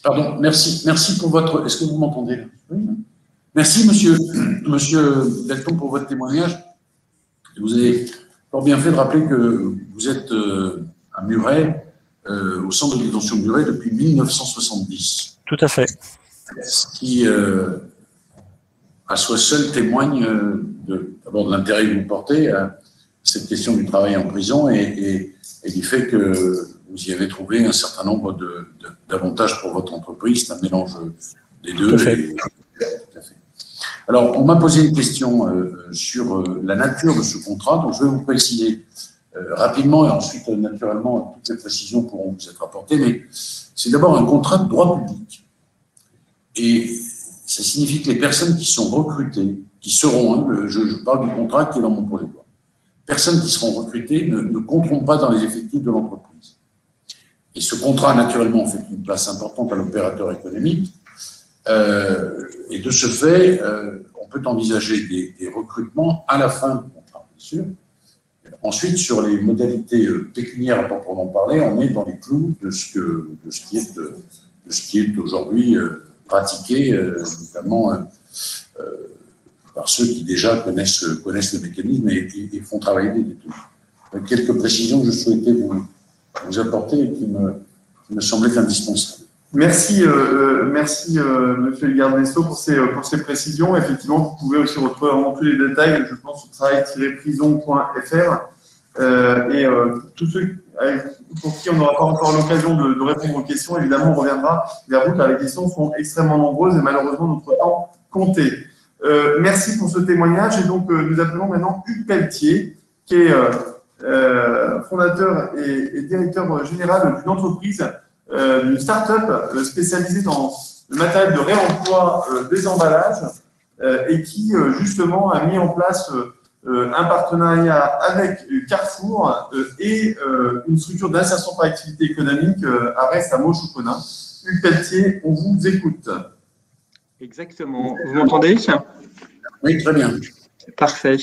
Pardon, merci pour votre... Est-ce que vous m'entendez? Oui. Merci, monsieur Delton, pour votre témoignage. Vous avez fort bien fait de rappeler que vous êtes à Muret, au centre de détention de Muret depuis 1970. Tout à fait. Ce qui, à soi seul, témoigne d'abord de l'intérêt que vous portez à cette question du travail en prison et du fait que vous y avez trouvé un certain nombre d'avantages pour votre entreprise. C'est un mélange des deux. Tout à fait. Tout à fait. Alors, on m'a posé une question sur la nature de ce contrat, donc je vais vous préciser rapidement et ensuite, naturellement, toutes les précisions pourront vous être apportées, mais c'est d'abord un contrat de droit public. Et ça signifie que les personnes qui sont recrutées, qui seront, je parle du contrat qui est dans mon projet de loi, personnes qui seront recrutées ne compteront pas dans les effectifs de l'entreprise. Et ce contrat, naturellement, fait une place importante à l'opérateur économique. Et de ce fait, on peut envisager des recrutements à la fin du contrat, bien sûr. Ensuite, sur les modalités pécuniaires à proprement parler, on est dans les clous de ce qui est aujourd'hui pratiqué, notamment par ceux qui déjà connaissent le mécanisme et font travailler les détenus. Quelques précisions que je souhaitais vous apporter et qui me semblaient indispensables. Merci, monsieur le garde des Sceaux, pour ces précisions. Effectivement, vous pouvez aussi retrouver vraiment tous les détails, je pense, sur travail-prison.fr. Et tous ceux pour qui on n'aura pas encore l'occasion de répondre aux questions, évidemment, on reviendra vers vous, car les questions sont extrêmement nombreuses et malheureusement, notre temps compté. Merci pour ce témoignage. Et donc, nous appelons maintenant Hugues Pelletier, qui est fondateur et directeur général d'une entreprise, d'une start-up spécialisée dans le matériel de réemploi des emballages et qui, justement, a mis en place un partenariat avec Carrefour et une structure d'insertion par activité économique à Arès, à Montchouconin. Hugues Pelletier, on vous écoute. Exactement. Vous m'entendez? Oui, très bien. Parfait.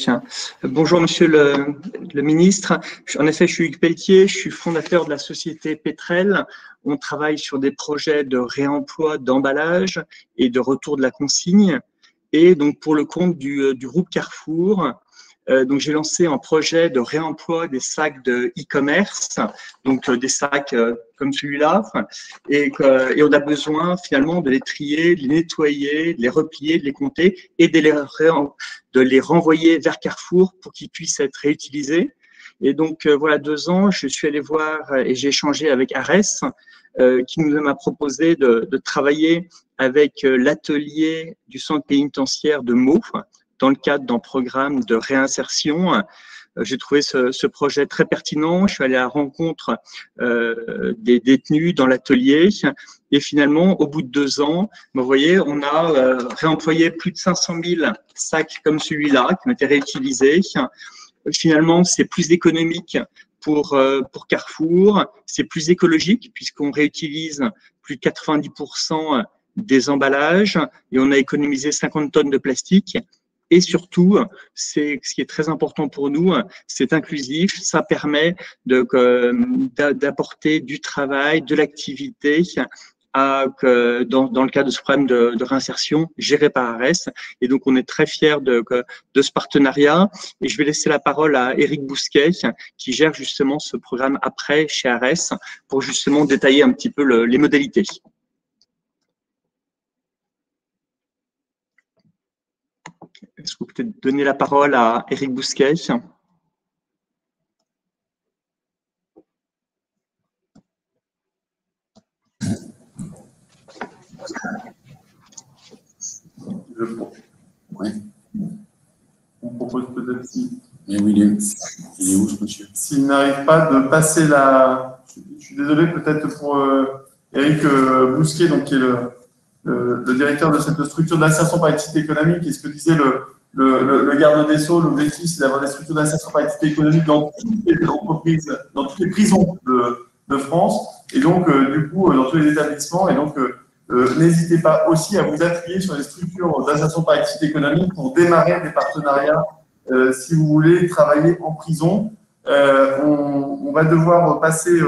Bonjour, monsieur le ministre. En effet, je suis Hugues Pelletier, je suis fondateur de la société Petrel. On travaille sur des projets de réemploi d'emballage et de retour de la consigne. Et donc, pour le compte du groupe Carrefour, donc j'ai lancé un projet de réemploi des sacs de e-commerce, donc des sacs comme celui-là, et on a besoin finalement de les trier, de les nettoyer, de les replier, de les compter et de les renvoyer vers Carrefour pour qu'ils puissent être réutilisés. Et donc voilà, 2 ans, je suis allé voir et j'ai échangé avec Arès, qui nous m'a proposé de travailler avec l'atelier du centre pénitentiaire de Meaux, dans le cadre d'un programme de réinsertion. J'ai trouvé ce projet très pertinent. Je suis allé à la rencontre des détenus dans l'atelier. Et finalement, au bout de 2 ans, vous voyez, on a réemployé plus de 500 000 sacs comme celui-là qui ont été réutilisés. Finalement, c'est plus économique pour Carrefour. C'est plus écologique puisqu'on réutilise plus de 90% des emballages et on a économisé 50 tonnes de plastique. Et surtout, c'est ce qui est très important pour nous, c'est inclusif, ça permet d'apporter du travail, de l'activité dans le cadre de ce programme de réinsertion géré par Arès. Et donc, on est très fiers de ce partenariat. Et je vais laisser la parole à Éric Bousquet, qui gère justement ce programme après chez Arès, pour justement détailler un petit peu les modalités. Est-ce que vous pouvez donner la parole à Éric Bousquet? Oui. On propose peut-être si. Mais oui, il est où ce monsieur? S'il n'arrive pas de passer la. Je suis désolé, peut-être pour Éric Bousquet, donc, qui est le directeur de cette structure d'insertion par activité économique, et ce que disait le garde des Sceaux, l'objectif, c'est d'avoir des structures d'insertion par activité économique dans toutes les entreprises, dans toutes les prisons de France, et donc, du coup, dans tous les établissements. Et donc, n'hésitez pas aussi à vous appuyer sur les structures d'insertion par activité économique pour démarrer des partenariats si vous voulez travailler en prison. On va devoir passer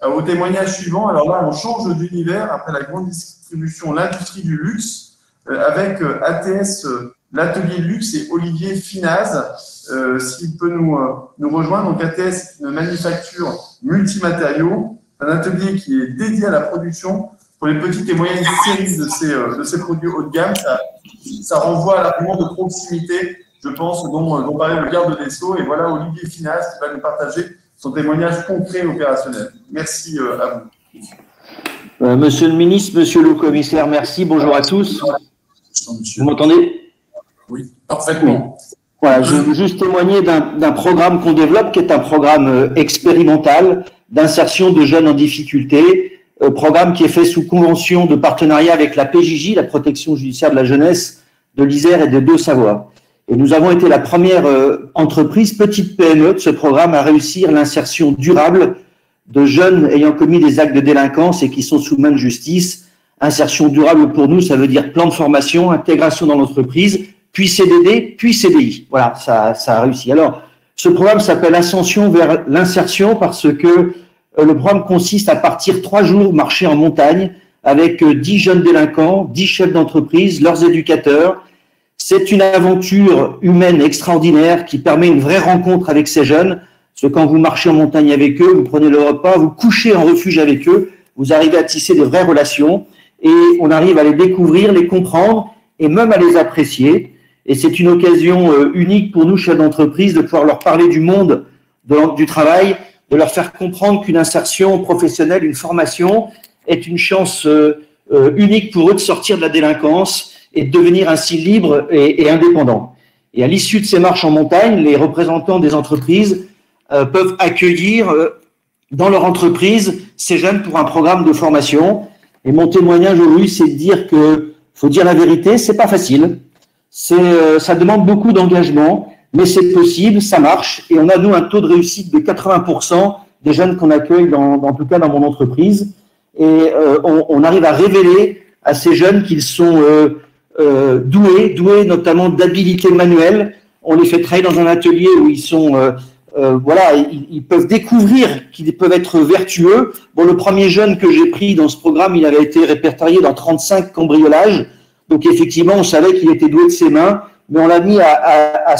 au témoignage suivant. Alors là, on change d'univers après la grande distribution, l'industrie du luxe, avec ATS, l'atelier luxe, et Olivier Finaz, s'il peut nous rejoindre. Donc ATS, c'est une manufacture multimatériaux, un atelier qui est dédié à la production pour les petites et moyennes séries de ces produits haut de gamme. Ça renvoie à l'argument de proximité, je pense, dont parlait le garde des Sceaux. Et voilà Olivier Finaz qui va nous partager son témoignage concret et opérationnel. Merci à vous. Monsieur le ministre, monsieur le commissaire, merci. Bonjour à tous. Vous m'entendez? Oui, parfaitement. Voilà, je veux juste témoigner d'un programme qu'on développe, qui est un programme expérimental d'insertion de jeunes en difficulté, programme qui est fait sous convention de partenariat avec la PJJ, la protection judiciaire de la jeunesse de l'Isère et des Deux-Savoie. Et nous avons été la première entreprise, petite PME, de ce programme à réussir l'insertion durable de jeunes ayant commis des actes de délinquance et qui sont sous main de justice. Insertion durable pour nous, ça veut dire plan de formation, intégration dans l'entreprise, puis CDD, puis CDI. Voilà, ça a réussi. Alors, ce programme s'appelle Ascension vers l'insertion parce que le programme consiste à partir 3 jours marcher en montagne avec 10 jeunes délinquants, 10 chefs d'entreprise, leurs éducateurs. C'est une aventure humaine extraordinaire qui permet une vraie rencontre avec ces jeunes. Parce que quand vous marchez en montagne avec eux, vous prenez le repas, vous couchez en refuge avec eux, vous arrivez à tisser des vraies relations et on arrive à les découvrir, les comprendre et même à les apprécier. Et c'est une occasion unique pour nous, chefs d'entreprise, de pouvoir leur parler du monde du travail, de leur faire comprendre qu'une insertion professionnelle, une formation est une chance unique pour eux de sortir de la délinquance et de devenir ainsi libres et indépendants. Et à l'issue de ces marches en montagne, les représentants des entreprises peuvent accueillir dans leur entreprise ces jeunes pour un programme de formation. Et mon témoignage aujourd'hui, c'est de dire que, faut dire la vérité, c'est pas facile. Ça demande beaucoup d'engagement, mais c'est possible, ça marche, et on a, nous, un taux de réussite de 80% des jeunes qu'on accueille, en tout cas dans mon entreprise, et on arrive à révéler à ces jeunes qu'ils sont doués notamment d'habilités manuelles. On les fait travailler dans un atelier où ils sont, ils peuvent découvrir qu'ils peuvent être vertueux. Bon, le premier jeune que j'ai pris dans ce programme, il avait été répertorié dans 35 cambriolages, donc effectivement, on savait qu'il était doué de ses mains, mais on l'a mis à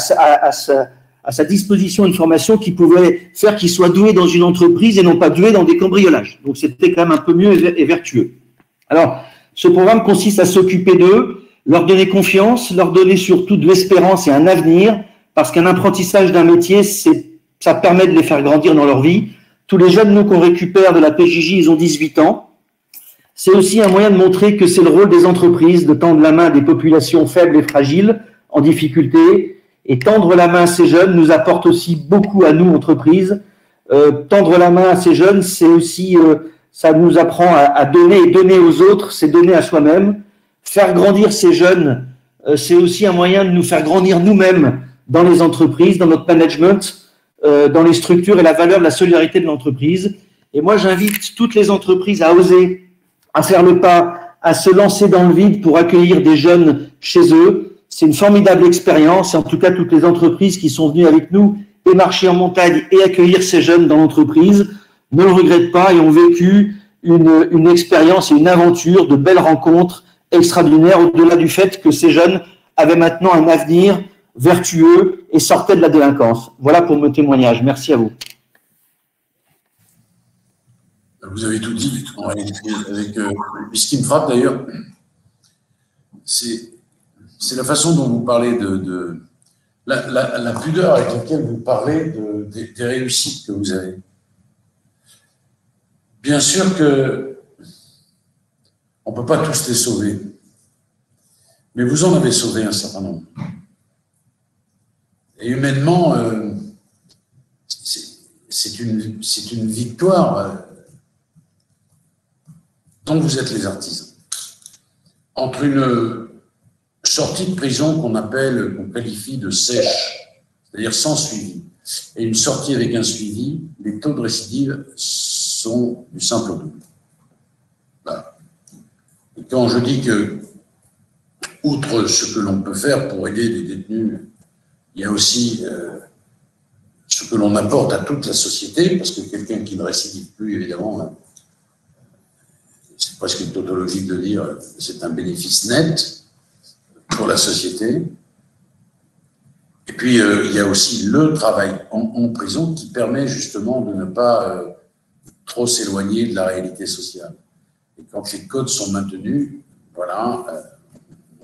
sa disposition une formation qui pouvait faire qu'il soit doué dans une entreprise et non pas doué dans des cambriolages. Donc, c'était quand même un peu mieux et vertueux. Alors, ce programme consiste à s'occuper d'eux, leur donner confiance, leur donner surtout de l'espérance et un avenir, parce qu'un apprentissage d'un métier, ça permet de les faire grandir dans leur vie. Tous les jeunes, nous, qu'on récupère de la PJJ, ils ont 18 ans. C'est aussi un moyen de montrer que c'est le rôle des entreprises de tendre la main à des populations faibles et fragiles, en difficulté, et tendre la main à ces jeunes nous apporte aussi beaucoup à nous, entreprises. Tendre la main à ces jeunes, c'est aussi, ça nous apprend à donner, et donner aux autres, c'est donner à soi-même. Faire grandir ces jeunes, c'est aussi un moyen de nous faire grandir nous-mêmes dans les entreprises, dans notre management, dans les structures et la valeur de la solidarité de l'entreprise. Et moi, j'invite toutes les entreprises à oser, à faire le pas, à se lancer dans le vide pour accueillir des jeunes chez eux. C'est une formidable expérience. Et en tout cas, toutes les entreprises qui sont venues avec nous et marcher en montagne et accueillir ces jeunes dans l'entreprise ne le regrettent pas et ont vécu une expérience et une aventure de belles rencontres extraordinaires, au-delà du fait que ces jeunes avaient maintenant un avenir vertueux et sortaient de la délinquance. Voilà pour mon témoignage. Merci à vous. Vous avez tout dit, en réalité, ce qui me frappe d'ailleurs, c'est la façon dont vous parlez de la pudeur avec laquelle vous parlez des réussites que vous avez. Bien sûr que on ne peut pas tous les sauver, mais vous en avez sauvé un certain nombre. Et humainement, c'est une victoire dont vous êtes les artisans. Entre une sortie de prison qu'on qualifie de sèche, c'est-à-dire sans suivi, et une sortie avec un suivi, les taux de récidive sont du simple au double. Voilà. Et quand je dis que, outre ce que l'on peut faire pour aider les détenus, il y a aussi ce que l'on apporte à toute la société, parce que quelqu'un qui ne récidive plus, évidemment, c'est presque tautologique de dire c'est un bénéfice net pour la société. Et puis, il y a aussi le travail en prison qui permet justement de ne pas trop s'éloigner de la réalité sociale. Et quand les codes sont maintenus, voilà,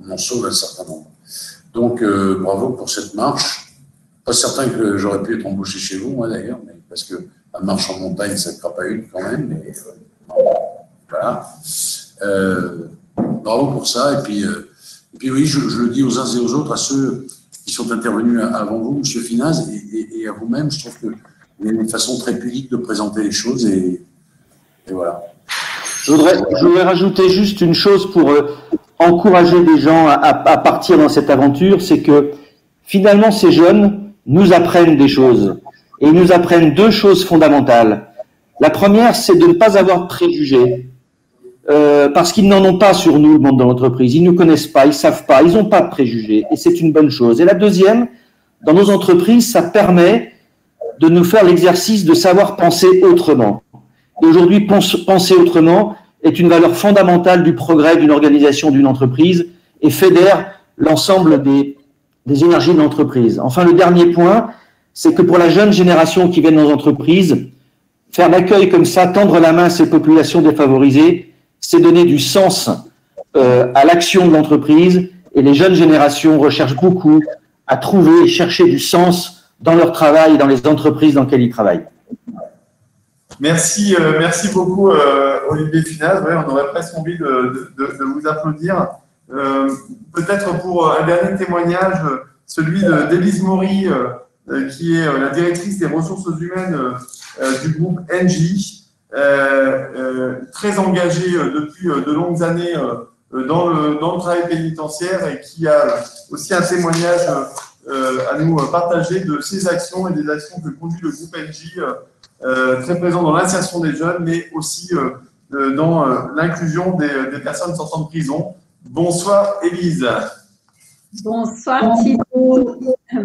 on en sauve un certain nombre. Donc, bravo pour cette marche. Pas certain que j'aurais pu être embauché chez vous, moi d'ailleurs, parce que la marche en montagne, ça ne sera pas une quand même, mais voilà. Bravo pour ça. Et puis oui, je le dis aux uns et aux autres, à ceux qui sont intervenus avant vous, M. Finaz, et à vous-même, je trouve qu'il y a une façon très pudique de présenter les choses, et voilà. Je voudrais rajouter juste une chose pour encourager des gens à partir dans cette aventure, c'est que finalement, ces jeunes nous apprennent des choses. Et ils nous apprennent deux choses fondamentales. La première, c'est de ne pas avoir de préjugés. Parce qu'ils n'en ont pas sur nous, le monde de l'entreprise. Ils ne nous connaissent pas, ils ne savent pas, ils n'ont pas de préjugés. Et c'est une bonne chose. Et la deuxième, dans nos entreprises, ça permet de nous faire l'exercice de savoir penser autrement. Et aujourd'hui, penser autrement est une valeur fondamentale du progrès d'une organisation, d'une entreprise, et fédère l'ensemble des énergies de l'entreprise. Enfin, le dernier point, c'est que pour la jeune génération qui vient dans nos entreprises, faire l'accueil comme ça, tendre la main à ces populations défavorisées, c'est donner du sens à l'action de l'entreprise, et les jeunes générations recherchent beaucoup à trouver et chercher du sens dans leur travail et dans les entreprises dans lesquelles ils travaillent. Merci beaucoup Olivier Finaz. Ouais, on aurait presque envie de vous applaudir. Peut-être pour un dernier témoignage, celui d'Élise Maury, qui est la directrice des ressources humaines du groupe Engie. Très engagée depuis de longues années dans le travail pénitentiaire, et qui a aussi un témoignage à nous partager de ses actions et des actions que conduit le groupe NJ, très présent dans l'insertion des jeunes, mais aussi dans l'inclusion des personnes sortant de prison. Bonsoir, Élise. Bonsoir, Thibault.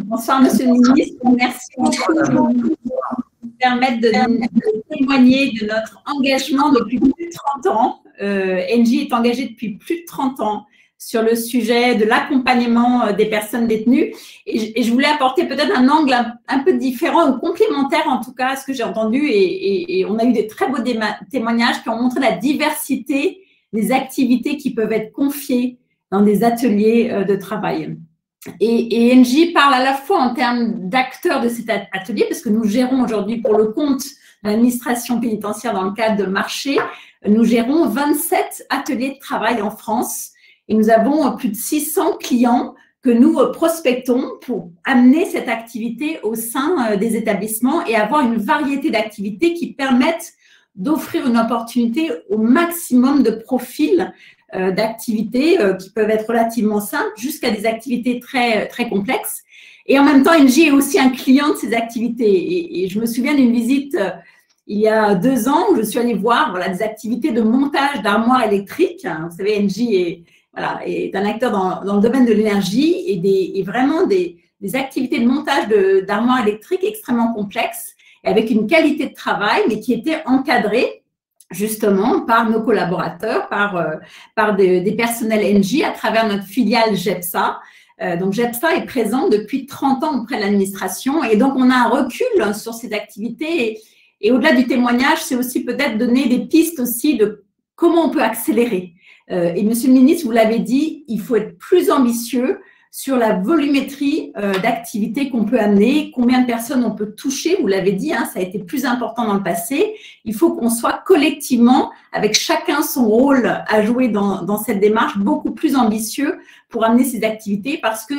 Bonsoir, Monsieur le Ministre. Merci beaucoup de nous permettre de témoigner de notre engagement depuis plus de 30 ans. NJ est engagé depuis plus de 30 ans sur le sujet de l'accompagnement des personnes détenues. Et je voulais apporter peut-être un angle un peu différent ou complémentaire, en tout cas, à ce que j'ai entendu. Et on a eu des très beaux témoignages qui ont montré la diversité des activités qui peuvent être confiées dans des ateliers de travail. Et NJ parle à la fois en termes d'acteurs de cet atelier, parce que nous gérons aujourd'hui pour le compte de l'administration pénitentiaire dans le cadre de marché, nous gérons 27 ateliers de travail en France et nous avons plus de 600 clients que nous prospectons pour amener cette activité au sein des établissements et avoir une variété d'activités qui permettent d'offrir une opportunité au maximum de profils d'activités qui peuvent être relativement simples jusqu'à des activités très, très complexes. Et en même temps, NJ est aussi un client de ces activités. Et je me souviens d'une visite il y a 2 ans où je suis allée voir des activités de montage d'armoires électriques. Vous savez, NJ est un acteur dans le domaine de l'énergie et vraiment des activités de montage d'armoires électriques extrêmement complexes et avec une qualité de travail, mais qui était encadrée justement par nos collaborateurs, par des personnels NJ à travers notre filiale GEPSA. Donc, GEPSA est présent depuis 30 ans auprès de l'administration et donc on a un recul sur ces activités et au-delà du témoignage, c'est aussi peut-être donner des pistes aussi de comment on peut accélérer. Et Monsieur le Ministre, vous l'avez dit, il faut être plus ambitieux sur la volumétrie d'activités qu'on peut amener, combien de personnes on peut toucher, vous l'avez dit, ça a été plus important dans le passé. Il faut qu'on soit collectivement, avec chacun son rôle à jouer dans cette démarche, beaucoup plus ambitieux pour amener ces activités parce que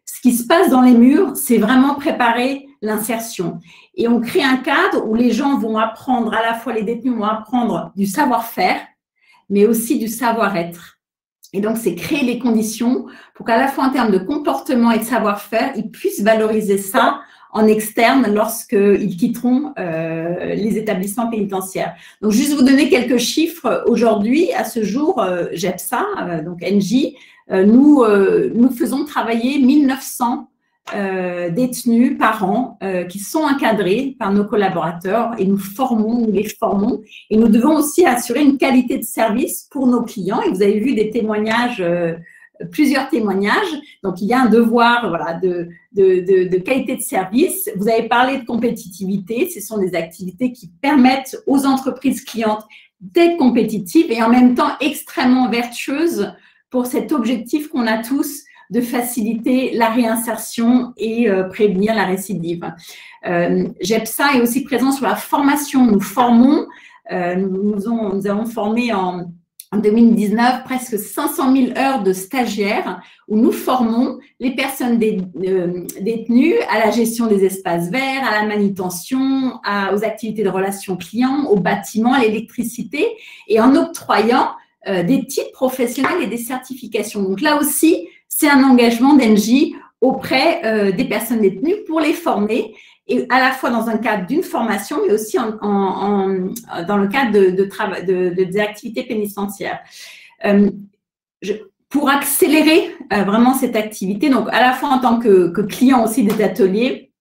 ce qui se passe dans les murs, c'est vraiment préparer l'insertion. Et on crée un cadre où les gens vont apprendre, à la fois les détenus vont apprendre du savoir-faire, mais aussi du savoir-être. Et donc, c'est créer les conditions pour qu'à la fois en termes de comportement et de savoir-faire, ils puissent valoriser ça en externe lorsqu'ils quitteront les établissements pénitentiaires. Donc, juste vous donner quelques chiffres. Aujourd'hui, à ce jour, GEPSA, donc NJ, nous faisons travailler 1900 détenus par an qui sont encadrés par nos collaborateurs et nous les formons et nous devons aussi assurer une qualité de service pour nos clients et vous avez vu des témoignages, plusieurs témoignages, donc il y a un devoir de qualité de service. Vous avez parlé de compétitivité, ce sont des activités qui permettent aux entreprises clientes d'être compétitives et en même temps extrêmement vertueuses pour cet objectif qu'on a tous de faciliter la réinsertion et prévenir la récidive. GEPSA est aussi présent sur la formation. Nous formons, nous avons formé en 2019 presque 500 000 heures de stagiaires où nous formons les personnes détenues à la gestion des espaces verts, à la manutention, aux activités de relations clients, au bâtiment, à l'électricité et en octroyant des titres professionnels et des certifications. Donc là aussi, c'est un engagement d'NJ auprès des personnes détenues pour les former, et à la fois dans un cadre d'une formation, mais aussi dans le cadre des activités pénitentiaires. Pour accélérer vraiment cette activité, donc à la fois en tant que client aussi des ateliers,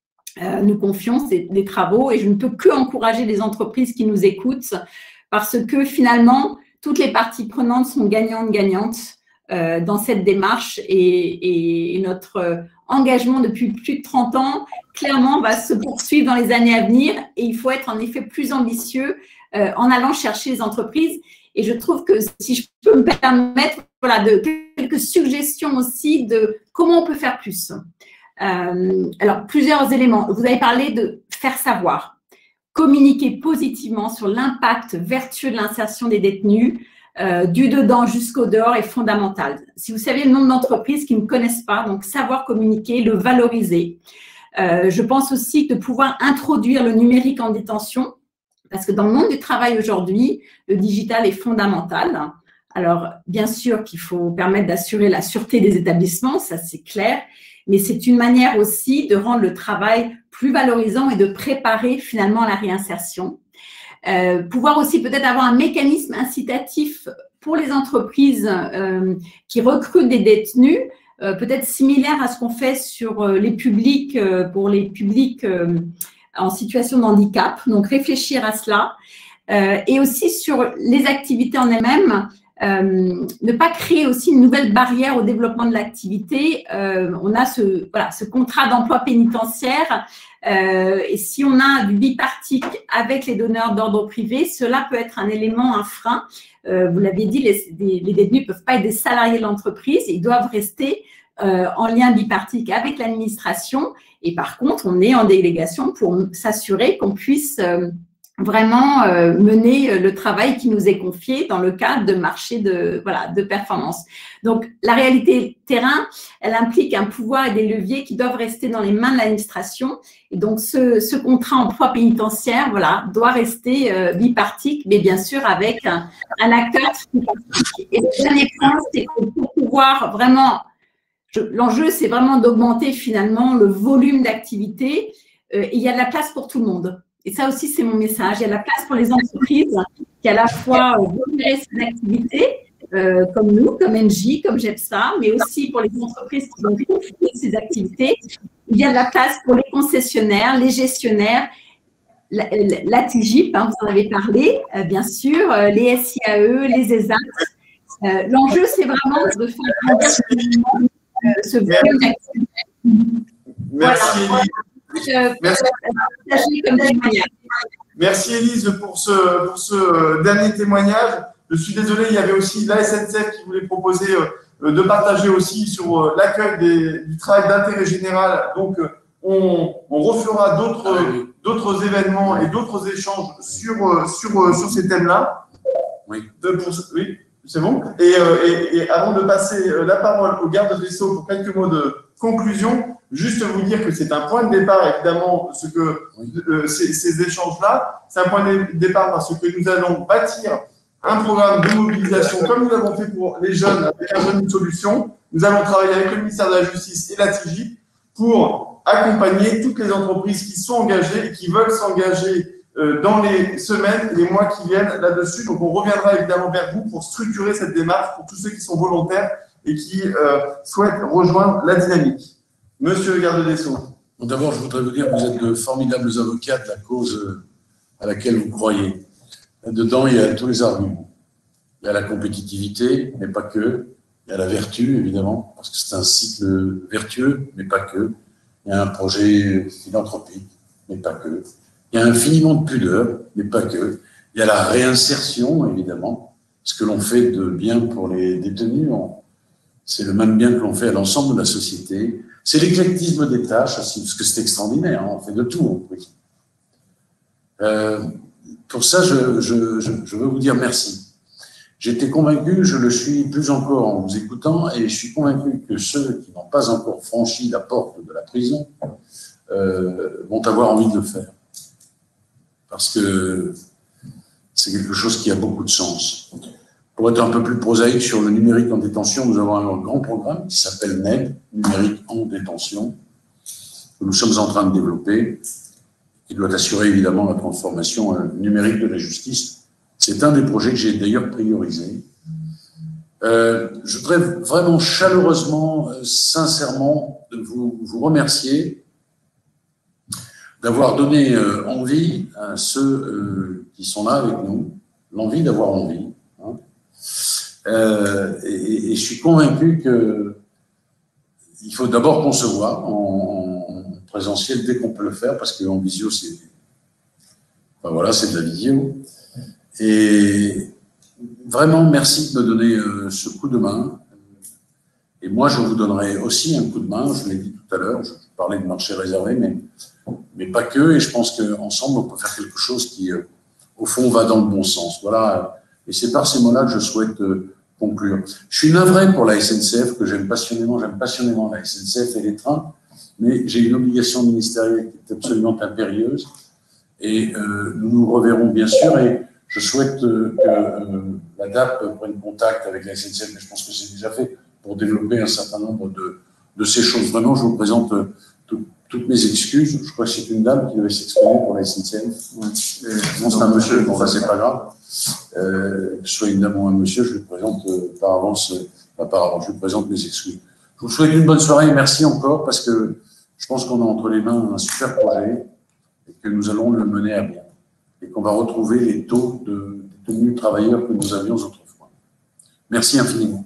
nous confions des travaux et je ne peux que encourager les entreprises qui nous écoutent parce que finalement, toutes les parties prenantes sont gagnantes dans cette démarche et notre engagement depuis plus de 30 ans, clairement, va se poursuivre dans les années à venir et il faut être en effet plus ambitieux en allant chercher les entreprises. Et je trouve que si je peux me permettre de quelques suggestions aussi de comment on peut faire plus. Alors, plusieurs éléments. Vous avez parlé de faire savoir, communiquer positivement sur l'impact vertueux de l'insertion des détenus, du dedans jusqu'au dehors est fondamental. Si vous savez le nombre d'entreprises qui ne connaissent pas, donc savoir communiquer, le valoriser. Je pense aussi de pouvoir introduire le numérique en détention, parce que dans le monde du travail aujourd'hui, le digital est fondamental. Alors, bien sûr qu'il faut permettre d'assurer la sûreté des établissements, ça c'est clair, mais c'est une manière aussi de rendre le travail plus valorisant et de préparer finalement la réinsertion. Pouvoir aussi peut-être avoir un mécanisme incitatif pour les entreprises qui recrutent des détenus, peut-être similaire à ce qu'on fait sur les publics, pour les publics en situation de handicap. Donc, réfléchir à cela. Et aussi sur les activités en elles-mêmes, ne pas créer aussi une nouvelle barrière au développement de l'activité. On a ce contrat d'emploi pénitentiaire et si on a du bipartique avec les donneurs d'ordre privé, cela peut être un élément, un frein. Vous l'avez dit, les détenus ne peuvent pas être des salariés de l'entreprise, ils doivent rester en lien bipartique avec l'administration et par contre, on est en délégation pour s'assurer qu'on puisse vraiment mener le travail qui nous est confié dans le cadre de marché de performance. Donc, la réalité terrain, elle implique un pouvoir et des leviers qui doivent rester dans les mains de l'administration. Et donc, ce contrat emploi pénitentiaire, doit rester bipartique, mais bien sûr avec un acteur tripartite. Et le dernier point, c'est que pour pouvoir vraiment, l'enjeu, c'est vraiment d'augmenter finalement le volume d'activité. Il y a de la place pour tout le monde. Et ça aussi, c'est mon message. Il y a de la place pour les entreprises qui à la fois vont gérer ces activités, comme nous, comme NJ, comme GEPSA, mais aussi pour les entreprises qui vont confier ces activités. Il y a de la place pour les concessionnaires, les gestionnaires, la TIGIP, vous en avez parlé, bien sûr, les SIAE, les ESAT. L'enjeu, c'est vraiment de faire grandir ce volume d'activité. Merci, Élise. Merci Élise pour ce dernier témoignage. Je suis désolé, il y avait aussi la SNCF qui voulait proposer de partager aussi sur l'accueil du travail d'intérêt général. Donc, on refera d'autres événements et d'autres échanges sur ces thèmes-là. Oui. Oui, c'est bon. Et avant de passer la parole au garde des Sceaux pour quelques mots de conclusion, juste vous dire que c'est un point de départ, évidemment, ces échanges-là. C'est un point de départ parce que nous allons bâtir un programme de mobilisation, comme nous l'avons fait pour les jeunes avec un jeune solution. Nous allons travailler avec le ministère de la Justice et la TIGIP pour accompagner toutes les entreprises qui sont engagées et qui veulent s'engager dans les semaines et les mois qui viennent là-dessus. Donc, on reviendra évidemment vers vous pour structurer cette démarche pour tous ceux qui sont volontaires et qui souhaitent rejoindre la dynamique. Monsieur le garde des Sceaux. D'abord, je voudrais vous dire que vous êtes de formidables avocats de la cause à laquelle vous croyez. Dedans, il y a tous les arguments. Il y a la compétitivité, mais pas que. Il y a la vertu, évidemment, parce que c'est un cycle vertueux, mais pas que. Il y a un projet philanthropique, mais pas que. Il y a infiniment de pudeur, mais pas que. Il y a la réinsertion, évidemment. Ce que l'on fait de bien pour les détenus, c'est le même bien que l'on fait à l'ensemble de la société. C'est l'éclectisme des tâches aussi, parce que c'est extraordinaire, on fait de tout en prison. Pour ça, je veux vous dire merci. J'étais convaincu, je le suis plus encore en vous écoutant, et je suis convaincu que ceux qui n'ont pas encore franchi la porte de la prison vont avoir envie de le faire. Parce que c'est quelque chose qui a beaucoup de sens. Pour être un peu plus prosaïque sur le numérique en détention, nous avons un grand programme qui s'appelle NED, numérique en détention, que nous sommes en train de développer, qui doit assurer évidemment la transformation numérique de la justice. C'est un des projets que j'ai d'ailleurs priorisé. Je voudrais vraiment chaleureusement, sincèrement, vous remercier d'avoir donné envie à ceux qui sont là avec nous, l'envie d'avoir envie. Et je suis convaincu qu'il faut d'abord concevoir en présentiel dès qu'on peut le faire, parce qu'en visio, c'est de la visio. Et vraiment, merci de me donner ce coup de main. Et moi, je vous donnerai aussi un coup de main. Je l'ai dit tout à l'heure, je parlais de marché réservé, mais pas que. Et je pense qu'ensemble, on peut faire quelque chose qui, au fond, va dans le bon sens. Voilà. Et c'est par ces mots-là que je souhaite conclure. Je suis navré pour la SNCF, que j'aime passionnément la SNCF et les trains, mais j'ai une obligation ministérielle qui est absolument impérieuse. Et nous nous reverrons bien sûr. Et Je souhaite que la DAP prenne contact avec la SNCF, mais je pense que c'est déjà fait, pour développer un certain nombre de ces choses. Vraiment, je vous présente toutes mes excuses. Je crois que c'est une dame qui devait s'exprimer pour la SNCF. Non, c'est un monsieur, bon, enfin, c'est pas grave. Que ce soit une dame ou un monsieur, je lui présente par avance, je lui présente mes excuses. Je vous souhaite une bonne soirée et merci encore parce que je pense qu'on a entre les mains un super projet et que nous allons le mener à bien et qu'on va retrouver les taux de tenue de travailleurs que nous avions autrefois. Merci infiniment.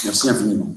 Merci infiniment.